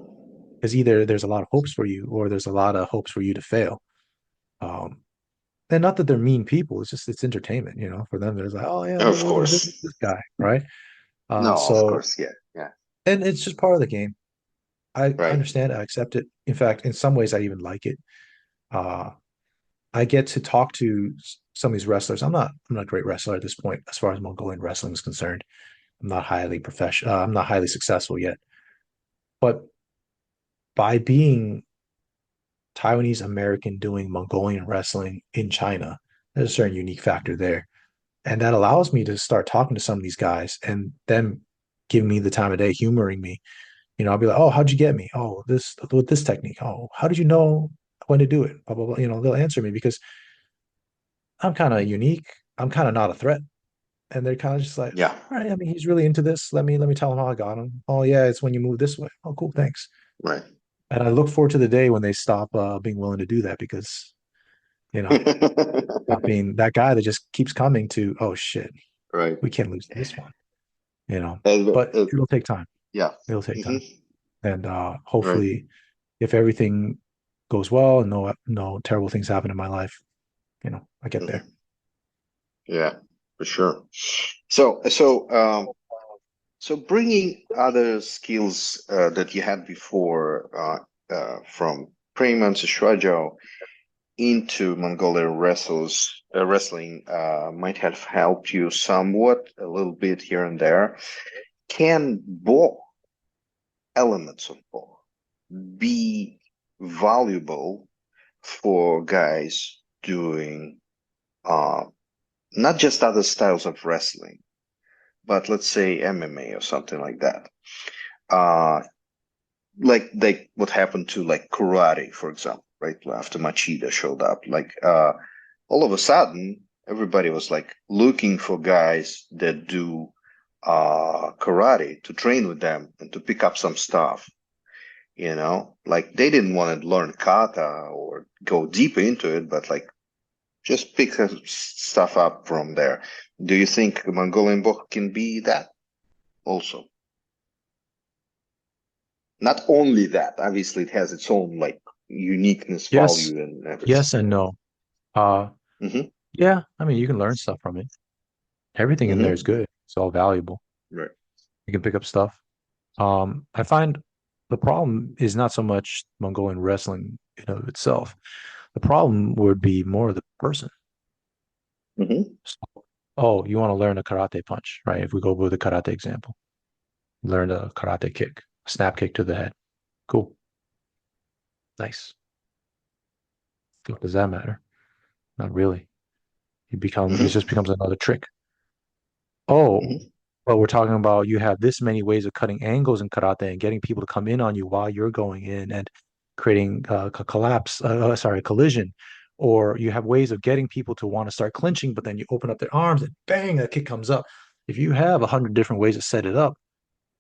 Because either there's a lot of hopes for you, or there's a lot of hopes for you to fail. Um, and not that they're mean people. It's just it's entertainment, for them. There's like, oh yeah, Of look at course. this guy, right? No, of So course. Yeah. Yeah. and it's just part of the game. I Right. understand. I accept it. In fact, in some ways, I even like it. Uh, I get to talk to some of these wrestlers. I'm not a great wrestler at this point, as far as Mongolian wrestling is concerned. I'm not highly professional. I'm not highly successful yet. But by being Taiwanese American doing Mongolian wrestling in China, there's a certain unique factor there, and that allows me to start talking to some of these guys and them giving me the time of day, humoring me. I'll be like, "Oh, how'd you get me? Oh, this with this technique. Oh, how did you know when to do it? Blah blah blah." They'll answer me because I'm kind of unique. I'm kind of not a threat, and they're kind of just like, Yeah. "All right, I mean, he's really into this. Let me tell him how I got him. Oh yeah, it's when you move this way. Oh, cool, thanks." Right. And I look forward to the day when they stop being willing to do that because you know, not being that guy that just keeps coming to, oh shit, Right. we can't lose this one. And, But it'll take time. yeah. It'll take Hmm. time, and Right. hopefully if everything goes well and no terrible things happen in my life, I get there. Hmm. Yeah, for sure. So, so, um, so bringing other skills that you had before from Preyman to Shuai Jiao into Mongolian wrestling might have helped you somewhat, a little bit here and there. Can both elements of both be valuable for guys doing uh, not just other styles of wrestling, but let's say MMA or something like that? Uh, like what happened to like karate, for example, right? After Machida showed up, like all of a sudden, everybody was like looking for guys that do karate to train with them and to pick up some stuff. Like they didn't want to learn kata or go deep into it, but like just pick some stuff up from there. Do you think Mongolian Bokh can be that also? Not only that, obviously it has its own like uniqueness, Yes, value, and everything. yes and no. Uh, Hmm. yeah, I mean, you can learn stuff from it. Everything in there is Hmm. good. It's all valuable. Right. You can pick up stuff. I find the problem is not so much Mongolian wrestling in of itself. The problem would be more the person. Hmm. So, oh, you want to learn a karate punch, right? If we go with the karate example, learn a karate kick, snap kick to the head. Cool. Nice. What does that matter? Not really. It Hmm. just becomes another trick. Oh, Hmm. but we're talking about you have this many ways of cutting angles in karate and getting people to come in on you while you're going in and creating a collision. Or you have ways of getting people to want to start clinching, but then you open up their arms and bang, a kick comes up. If you have 100 different ways to set it up,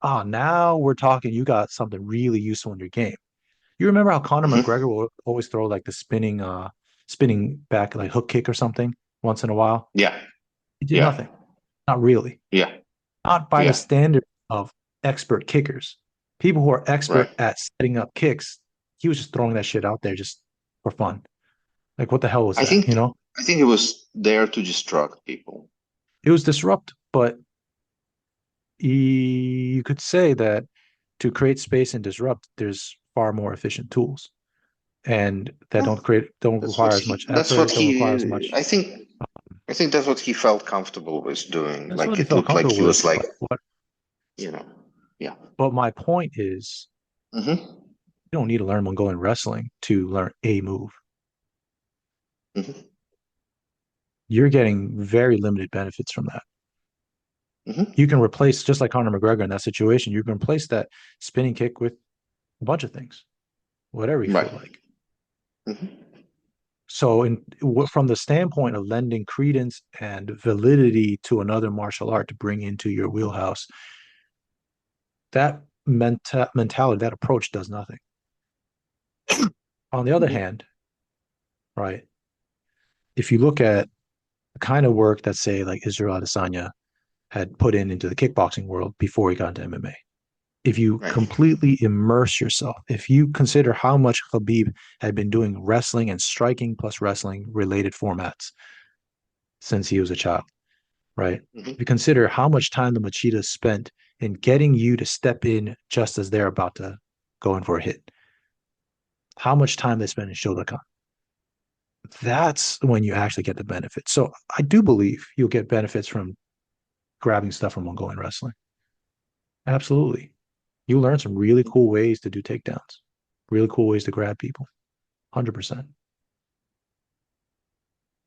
now we're talking. You got something really useful in your game. You remember how Conor Hmm. McGregor will always throw like the spinning back like hook kick or something once in a while? Yeah. He did Yeah. nothing. Not really. Yeah. Not by the Yeah. standard of expert kickers. People who are Right. expert at setting up kicks, he was just throwing that shit out there just for fun. Like, what the hell was I that? think I think it was there to distract people. It was disrupt, but you could say that to create space and disrupt, there's far more efficient tools, and that Well, don't require as much that's what effort, don't require as he much. I think that's what he felt comfortable with doing. That's Like what he it felt looked like comfortable he with. was like, But you know, yeah. my point is, Hmm. you don't need to learn Mongolian wrestling to learn a move. Hmm. You're getting very limited benefits from that. Hmm. You can replace, just like Conor McGregor in that situation, you can replace that spinning kick with a bunch of things, whatever you Right. feel like. Hmm. So, from the standpoint of lending credence and validity to another martial art to bring into your wheelhouse, that mentality, that approach does nothing. On the other Hmm. hand, right, if you look at the kind of work that, say, like Israel Adesanya had put into the kickboxing world before he got into MMA, if you Right. completely immerse yourself, if you consider how much Khabib had been doing wrestling and striking plus wrestling related formats since he was a child, right? If you Hmm. consider how much time the Machida spent in getting you to step in just as they're about to go in for a hit, how much time they spend in Shodokan, that's when you actually get the benefit. So I do believe you'll get benefits from grabbing stuff from Mongolian wrestling. Absolutely. You learn some really cool ways to do takedowns, really cool ways to grab people. 100%.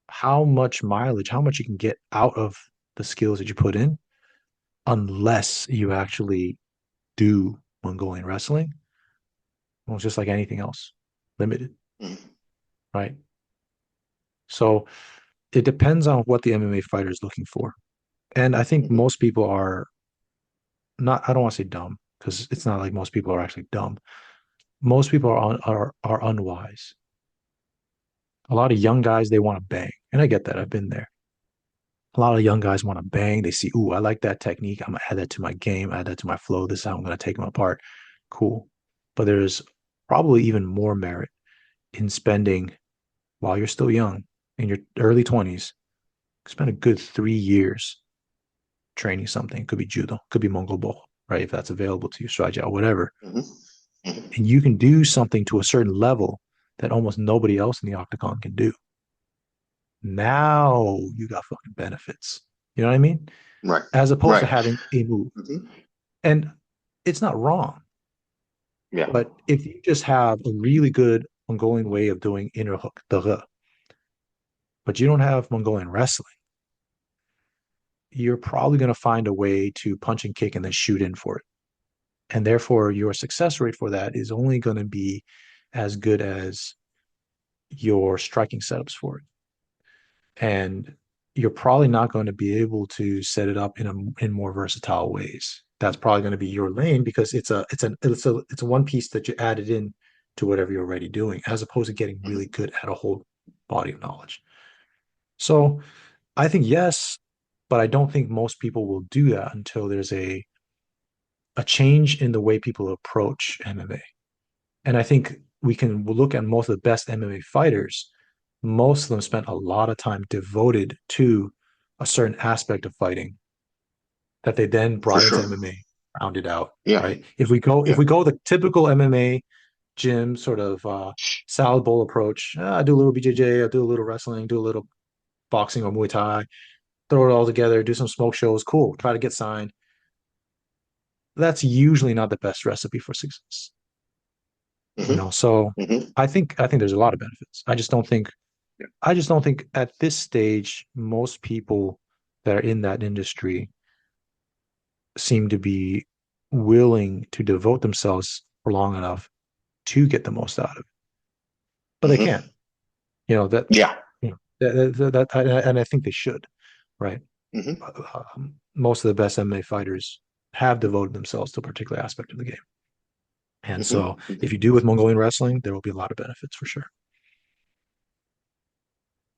How much mileage, how much you can get out of the skills that you put in, unless you actually do Mongolian wrestling, well, it's just like anything else, limited, Hmm. right? So it depends on what the MMA fighter is looking for. And I think Hmm. most people are not, I don't want to say dumb, because it's not like most people are actually dumb. Most people are unwise. A lot of young guys, they want to bang. And I get that. I've been there. A lot of young guys want to bang. They see, ooh, I like that technique. I'm gonna add that to my game, add that to my flow. This is how I'm gonna take them apart. Cool. But there's probably even more merit in spending while you're still young, in your early 20s, spend a good 3 years training something. It could be judo, could be Mongol Bokh, right? If that's available to you, Shuai Jiao, whatever. Hmm. Hmm. And you can do something to a certain level that almost nobody else in the octagon can do. Now you got fucking benefits. You know what I mean? Right. As opposed to Right. having a move. Hmm. And it's not wrong. Yeah. But if you just have a really good Mongolian way of doing inner hook, but you don't have Mongolian wrestling, you're probably going to find a way to punch and kick and then shoot in for it. And therefore, your success rate for that is only going to be as good as your striking setups for it. And you're probably not going to be able to set it up in more versatile ways. That's probably going to be your lane because it's a one piece that you added in to whatever you're already doing, as opposed to getting really Hmm. good at a whole body of knowledge. So I think yes, but I don't think most people will do that until there's a change in the way people approach MMA. And I think we can look at most of the best MMA fighters. Most of them spent a lot of time devoted to a certain aspect of fighting that they then For brought into sure. MMA, rounded out, Yeah. right? If Yeah. we go the typical MMA gym sort of salad bowl approach, I do a little BJJ, I do a little wrestling, do a little boxing or Muay Thai, throw it all together, do some smoke shows, cool, try to get signed. That's usually not the best recipe for success. Hmm. So Hmm. I think there's a lot of benefits. I just don't think at this stage most people that are in that industry seem to be willing to devote themselves for long enough to get the most out of it. But they Hmm. can't. You know that Yeah. you know and I think they should, right? Hmm. Most of the best MMA fighters have devoted themselves to a particular aspect of the game. And Hmm. so if Hmm. you do with Mongolian wrestling, there will be a lot of benefits for sure.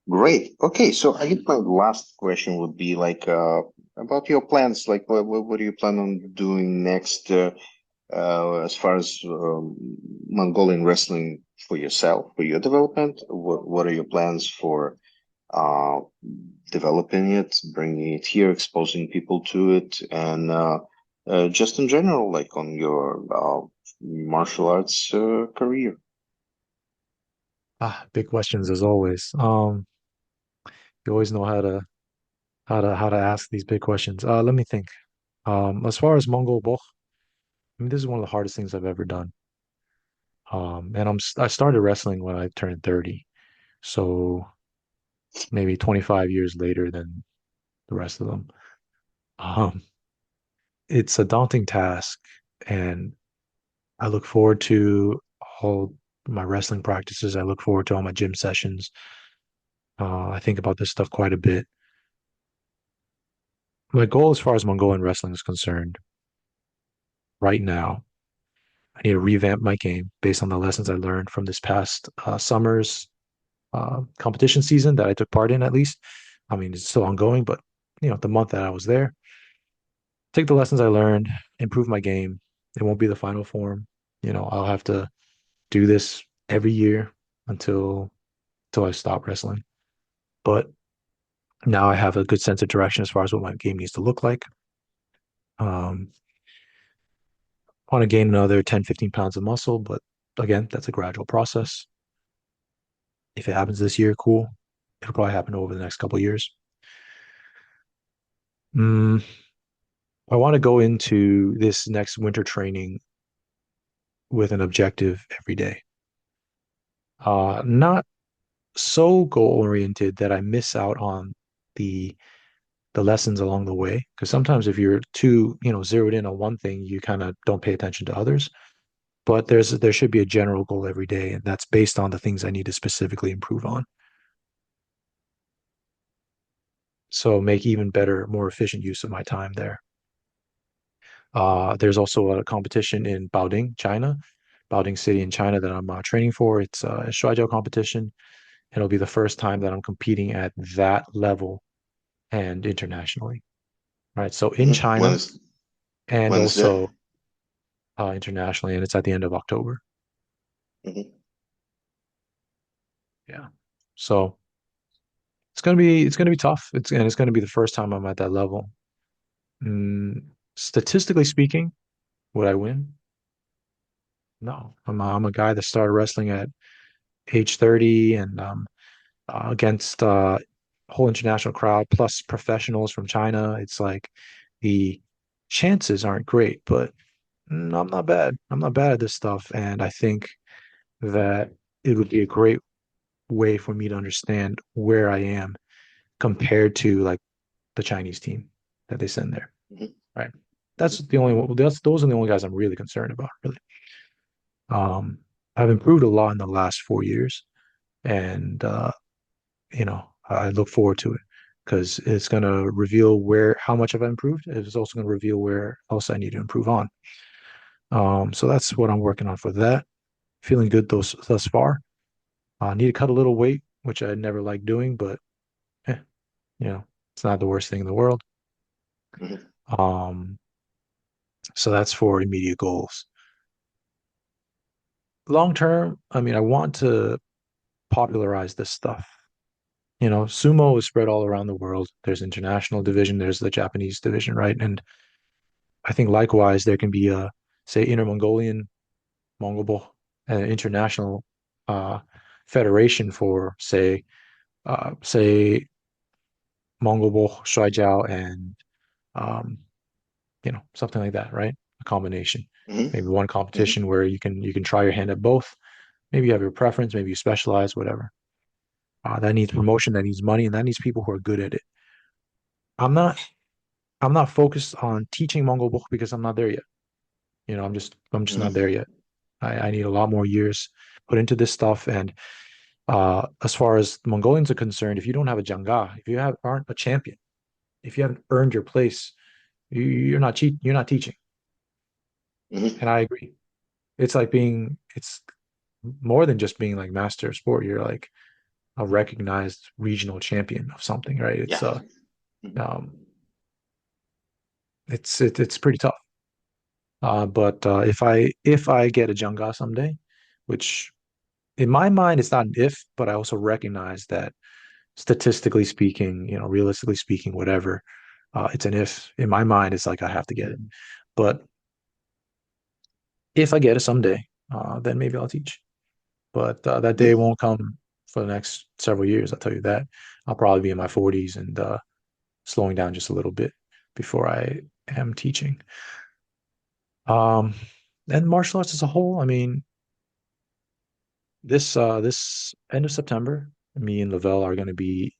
Great. Okay, so I think my last question would be like about your plans. Like, what do you plan on doing next as far as Mongolian wrestling for yourself, for your development? What are your plans for uh, developing it, bringing it here, exposing people to it, and just in general, like on your martial arts career? Big questions as always. You always know how to ask these big questions. Let me think. As far as Mongol Bokh, I mean, this is one of the hardest things I've ever done. And I started wrestling when I turned 30, so maybe 25 years later than the rest of them. Um, it's a daunting task, and I look forward to all my wrestling practices. I look forward to all my gym sessions. I think about this stuff quite a bit. My goal, as far as Mongolian wrestling is concerned, right now, I need to revamp my game based on the lessons I learned from this past summer's competition season that I took part in, at least. I mean, it's still ongoing, but the month that I was there, take the lessons I learned, improve my game. It won't be the final form. I'll have to do this every year until I stop wrestling. But now I have a good sense of direction as far as what my game needs to look like. Um, I want to gain another 10, 15 pounds of muscle, but again, that's a gradual process. If it happens this year, cool. It'll probably happen over the next couple of years. Mm, I want to go into this next winter training with an objective every day. Not so goal oriented that I miss out on the the lessons along the way. Because sometimes if you're too, zeroed in on one thing, you kind of don't pay attention to others. But there should be a general goal every day, and that's based on the things I need to specifically improve on. So make even better, more efficient use of my time there. There's also a competition in Baoding, China, Baoding City in China that I'm training for. It's a Shuai Jiao competition. It'll be the first time that I'm competing at that level and internationally. Right. So in Hmm. China and When is that? also internationally, and it's at the end of October. Hmm. Yeah. So it's gonna be tough. It's gonna be the first time I'm at that level. Mm, Statistically speaking, would I win? No. I'm a guy that started wrestling at age 30 and against a whole international crowd plus professionals from China. It's like the chances aren't great, but I'm not bad. I'm not bad at this stuff, and I think that it would be a great way for me to understand where I am compared to like the Chinese team that they send there. Hmm. Right. Hmm. Those are the only guys I'm really concerned about, really. Um, I've improved a lot in the last 4 years, and I look forward to it because it's going to reveal where how much I've improved. It's also going to reveal where else I need to improve on. So that's what I'm working on for that. Feeling good thus far. I need to cut a little weight, which I never like doing, but eh, it's not the worst thing in the world. Hmm. Um, So that's for immediate goals. Long term, I mean, I want to popularize this stuff. Sumo is spread all around the world. There's international division, there's the Japanese division, right? And I think likewise there can be a, say, Inner Mongolian, Mongol Bokh, an international uh, federation for say Mongol Bokh, Shuai Jiao, and um, something like that, right? A combination. Maybe Hmm. one Hmm. competition where you can try your hand at both. Maybe you have your preference, maybe you specialize, whatever. That needs promotion, that needs money, and that needs people who are good at it. I'm not I'm not focused on teaching Mongol Bokh because I'm not there yet. I'm just not there Hmm. yet. I need a lot more years put into this stuff. And as far as the Mongolians are concerned, if you don't have a Jangga, if you aren't a champion, if you haven't earned your place, you're not teaching. And Hmm. I agree. It's more than just being like master of sport. You're like a recognized regional champion of something, right? Yeah. Hmm. Um, it's pretty tough. But if I get a Jangga someday, which in my mind it's not an if, but I also recognize that statistically speaking, realistically speaking, whatever, it's an if. In my mind, it's like I have to get it. But if I get it someday, then maybe I'll teach. But that day Hmm. won't come for the next several years. I'll tell you that. I'll probably be in my 40s and slowing down just a little bit before I am teaching. Um, and martial arts as a whole, I mean, this end of September, me and Lavelle are going to be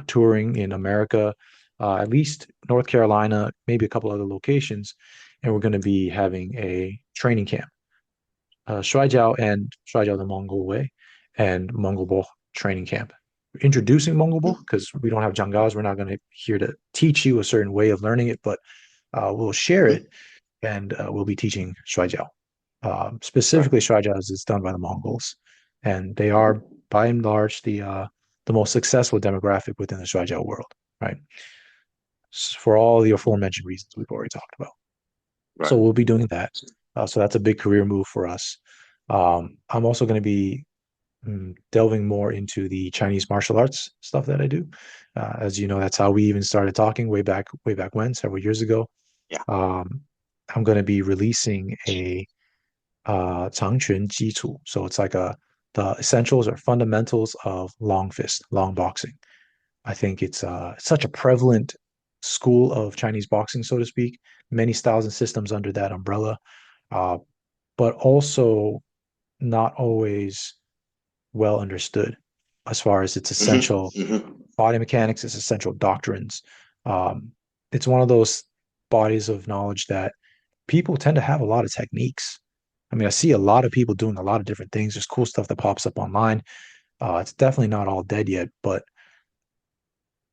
touring in America, at least North Carolina, maybe a couple other locations, and we're going to be having a training camp. Shuai Jiao and Shuai Jiao the Mongol way, and Mongol Bokh training camp. We're introducing Mongol Bokh because we don't have Jangas. We're not going to here to teach you a certain way of learning it, but we'll share it, Hmm. and we'll be teaching Shuai Jiao. Right. Specifically, Shuai Jiao is done by the Mongols, and they are Hmm. by and large the most successful demographic within the Shuai Jiao world, right? For all the Hmm. aforementioned reasons we've already talked about. So Right. we'll be doing that. So that's a big career move for us. I'm also going to be delving more into the Chinese martial arts stuff that I do. As you know, that's how we even started talking way back when, several years ago. Yeah. Um, I'm going to be releasing a 长拳基础. So it's like the essentials or fundamentals of long fist, long boxing. I think it's such a prevalent school of Chinese boxing, so to speak. Many styles and systems under that umbrella, uh, but also not always well understood as far as its Hmm. essential Hmm. body mechanics, its essential doctrines. Um, it's one of those bodies of knowledge that people tend to have a lot of techniques. I mean, I see a lot of people doing a lot of different things. There's cool stuff that pops up online. It's definitely not all dead yet, but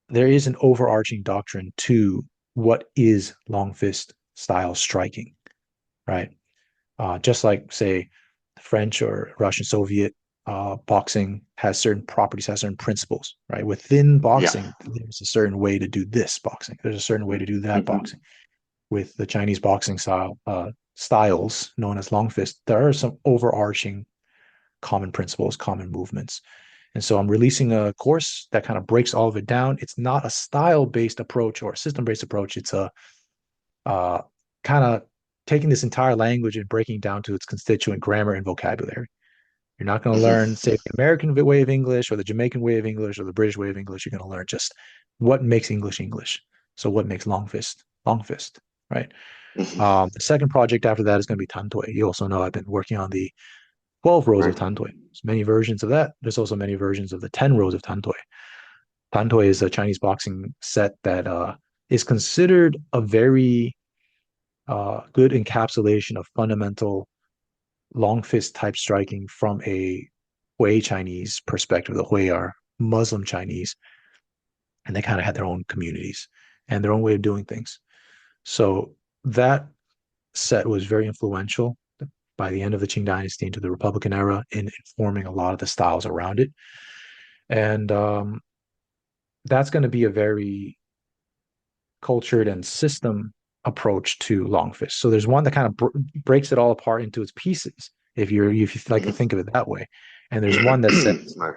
there is an overarching doctrine to what is long fist style striking, right? Just like, say, French or Russian Soviet boxing has certain properties, has certain principles, right? Within Yeah. boxing, there's a certain way to do this boxing. There's a certain way to do that boxing. Hmm. With the Chinese boxing styles known as long fist, there are some overarching common principles, common movements. And so I'm releasing a course that kind of breaks all of it down. It's not a style based approach or a system based approach. It's a uh, kind of taking this entire language and breaking it down to its constituent grammar and vocabulary. You're not going to learn, Hmm. say, the American way of English or the Jamaican way of English or the British way of English. You're going to learn just what makes English English. So what makes long fist, right? Hmm. The second project after that is going to be Tantoy. You also know I've been working on the 12 rows of Right. Tantoy. There's many versions of that. There's also many versions of the 10 rows of Tantoy. Tantoy is a Chinese boxing set that is considered a very good encapsulation of fundamental long fist type striking from a Hui Chinese perspective. The Hui are Muslim Chinese, and they kind of had their own communities and their own way of doing things. So that set was very influential by the end of the Qing Dynasty into the Republican era in informing a lot of the styles around it. And that's going to be a very cultured and system approach to long fist. So there's one that kind of breaks it all apart into its pieces, if you like to think of it that way. And there's one that says, Right.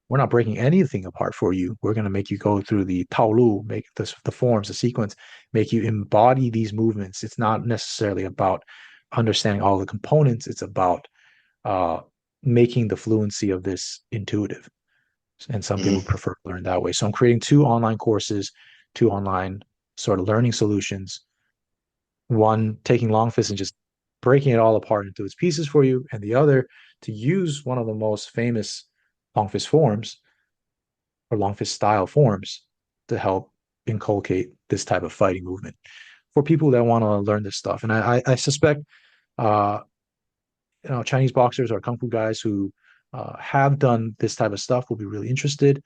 we're not breaking anything apart for you. We're going to make you go through the taolu, make the forms, the sequence, make you embody these movements. It's not necessarily about understanding all the components. It's about uh, making the fluency of this intuitive. And some people Hmm. prefer to learn that way. So I'm creating two online courses, two online sort of learning solutions. One taking long fist and just breaking it all apart into its pieces for you, and the other to use one of the most famous long fist forms or long fist style forms to help inculcate this type of fighting movement for people that want to learn this stuff. And I suspect uh, Chinese boxers or kung fu guys who have done this type of stuff will be really interested.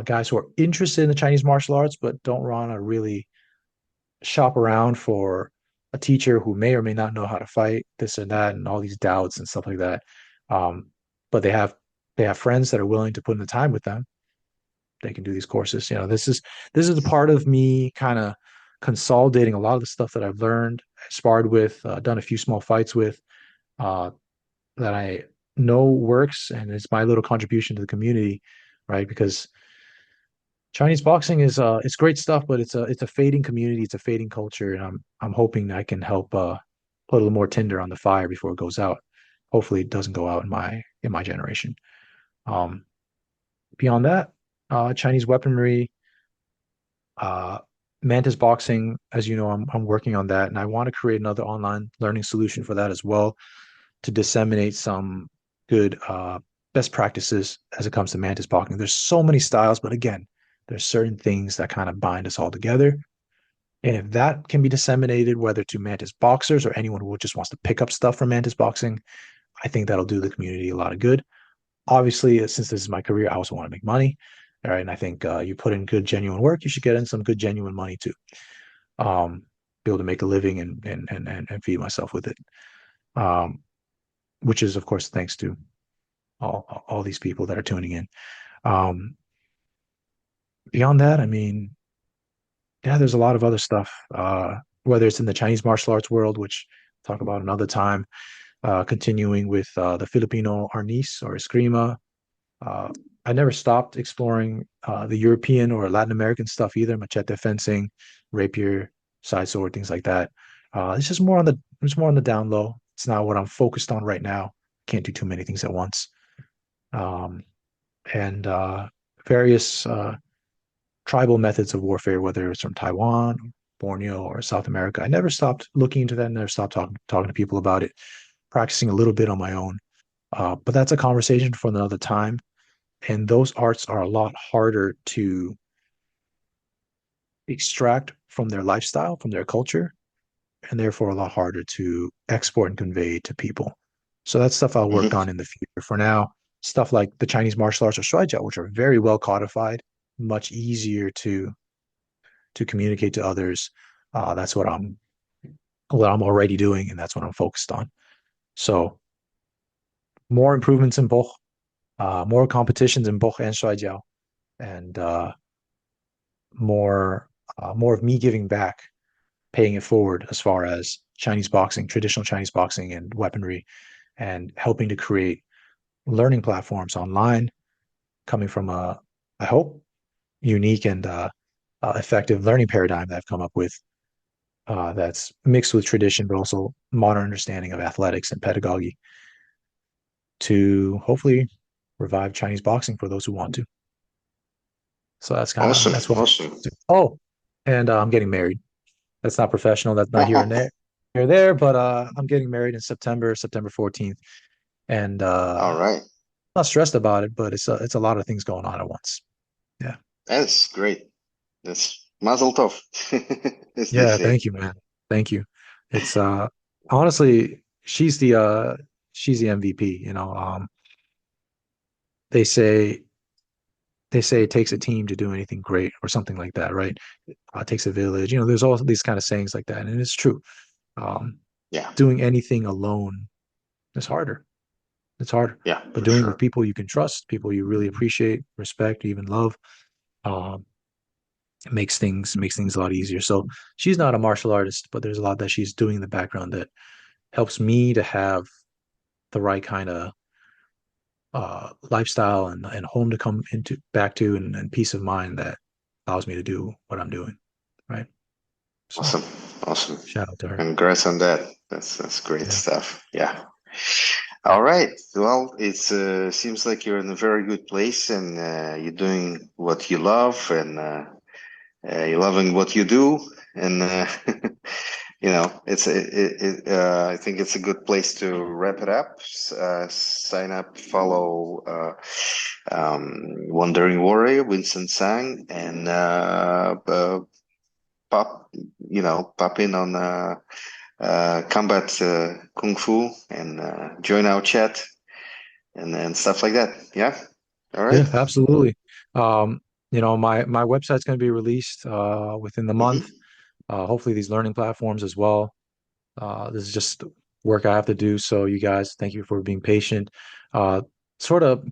Guys who are interested in the Chinese martial arts but don't want to really shop around for a teacher who may or may not know how to fight this and that and all these doubts and stuff like that. Um, but they have friends that are willing to put in the time with them. They can do these courses. This is a part of me kind of consolidating a lot of the stuff that I've learned, sparred with, done a few small fights with, uh, that I know works, and it's my little contribution to the community, right? Because Chinese boxing is it's great stuff, but it's a fading community, it's a fading culture, and I'm hoping I can help put a little more tinder on the fire before it goes out. Hopefully, it doesn't go out in my generation. Um, Beyond that, Chinese weaponry, uh, Mantis boxing, as you know, I'm working on that, and I want to create another online learning solution for that as well to disseminate some good best practices as it comes to Mantis boxing. There's so many styles, but again, there's certain things that kind of bind us all together. And if that can be disseminated, whether to Mantis boxers or anyone who just wants to pick up stuff from Mantis boxing, I think that'll do the community a lot of good. Obviously, since this is my career, I also want to make money. All right. And I think you put in good, genuine work, you should get in some good, genuine money too. Um, be able to make a living and feed myself with it. Um, which is, of course, thanks to all these people that are tuning in. Um, Beyond that, I mean, yeah, there's a lot of other stuff, whether it's in the Chinese martial arts world, which I'll talk about another time, continuing with the Filipino Arnis or Eskrima. Uh, I never stopped exploring the European or Latin American stuff either, machete fencing, rapier, side sword, things like that. It's more on the down low. It's not what I'm focused on right now. Can't do too many things at once. Um, and Various tribal methods of warfare, whether it's from Taiwan, Borneo, or South America. I never stopped looking into that, never stopped talking to people about it, practicing a little bit on my own. But that's a conversation for another time. And those arts are a lot harder to extract from their lifestyle, from their culture, and therefore a lot harder to export and convey to people. So that's stuff I'll work Hmm. on in the future. For now, stuff like the Chinese martial arts or Shuai Jiao, which are very well codified, much easier to communicate to others. That's what I'm already doing, and that's what I'm focused on. So more improvements in Boch, more competitions in Boch and Shuai Jiao, and more of me giving back, paying it forward as far as Chinese boxing, traditional Chinese boxing, and weaponry, and helping to create learning platforms online, coming from I hope, unique and effective learning paradigm that I've come up with, that's mixed with tradition, but also modern understanding of athletics and pedagogy to hopefully revive Chinese boxing for those who want to. So Awesome. that's what. Awesome. Oh, and I'm getting married. That's not professional. That's not here or there. But I'm getting married in September 14th, and All right. not stressed about it. But it's a lot of things going on at once. Yeah. That's great. That's Mazel Tov, as they Yeah. say. Thank you, man. Thank you. It's honestly, she's the MVP. They say they say it takes a team to do anything great or something like that, right? It takes a village. There's all these kind of sayings like that, and it's true. Um, Yeah. Doing anything alone is harder. It's harder. Yeah, But for doing it with sure. people you can trust, people you really appreciate, respect, even love, um, it makes things a lot easier. So she's not a martial artist, but there's a lot that she's doing in the background that helps me to have the right kind of lifestyle and home to come into back to and peace of mind that allows me to do what I'm doing. Right. So Awesome. Awesome. shout out to her. Congrats on that. That's great Yeah. stuff. Yeah. Yeah. All right. Well, it's seems like you're in a very good place and you're doing what you love and you're loving what you do and I think it's a good place to wrap it up. Sign up, follow Wandering Warrior, Winston Sang, and pop, pop in on combat kung fu and join our chat and stuff like that. Yeah. All right. Yeah, absolutely. Um, my website's going to be released within the month. Mm-hmm. Hopefully these learning platforms as well. This is just work I have to do. So you guys, thank you for being patient. Uh, Sort of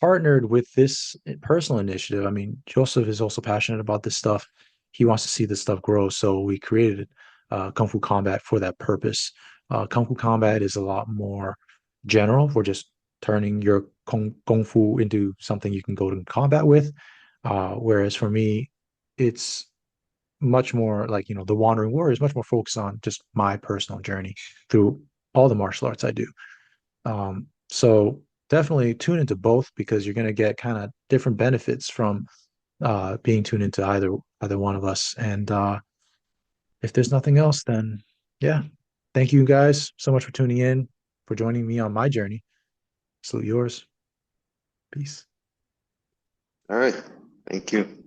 partnered with this personal initiative. I mean, Joseph is also passionate about this stuff. He wants to see this stuff grow. So we created Kung Fu Combat for that purpose. Kung Fu Combat is a lot more general for just turning your kung fu into something you can go to combat with. Whereas for me, it's much more like, the Wandering Warrior is much more focused on just my personal journey through all the martial arts I do. So definitely tune into both because you're going to get kind of different benefits from being tuned into either one of us. And if there's nothing else, then yeah, thank you guys so much for tuning in, for joining me on my journey. Salute yours. Peace. All right. Thank you.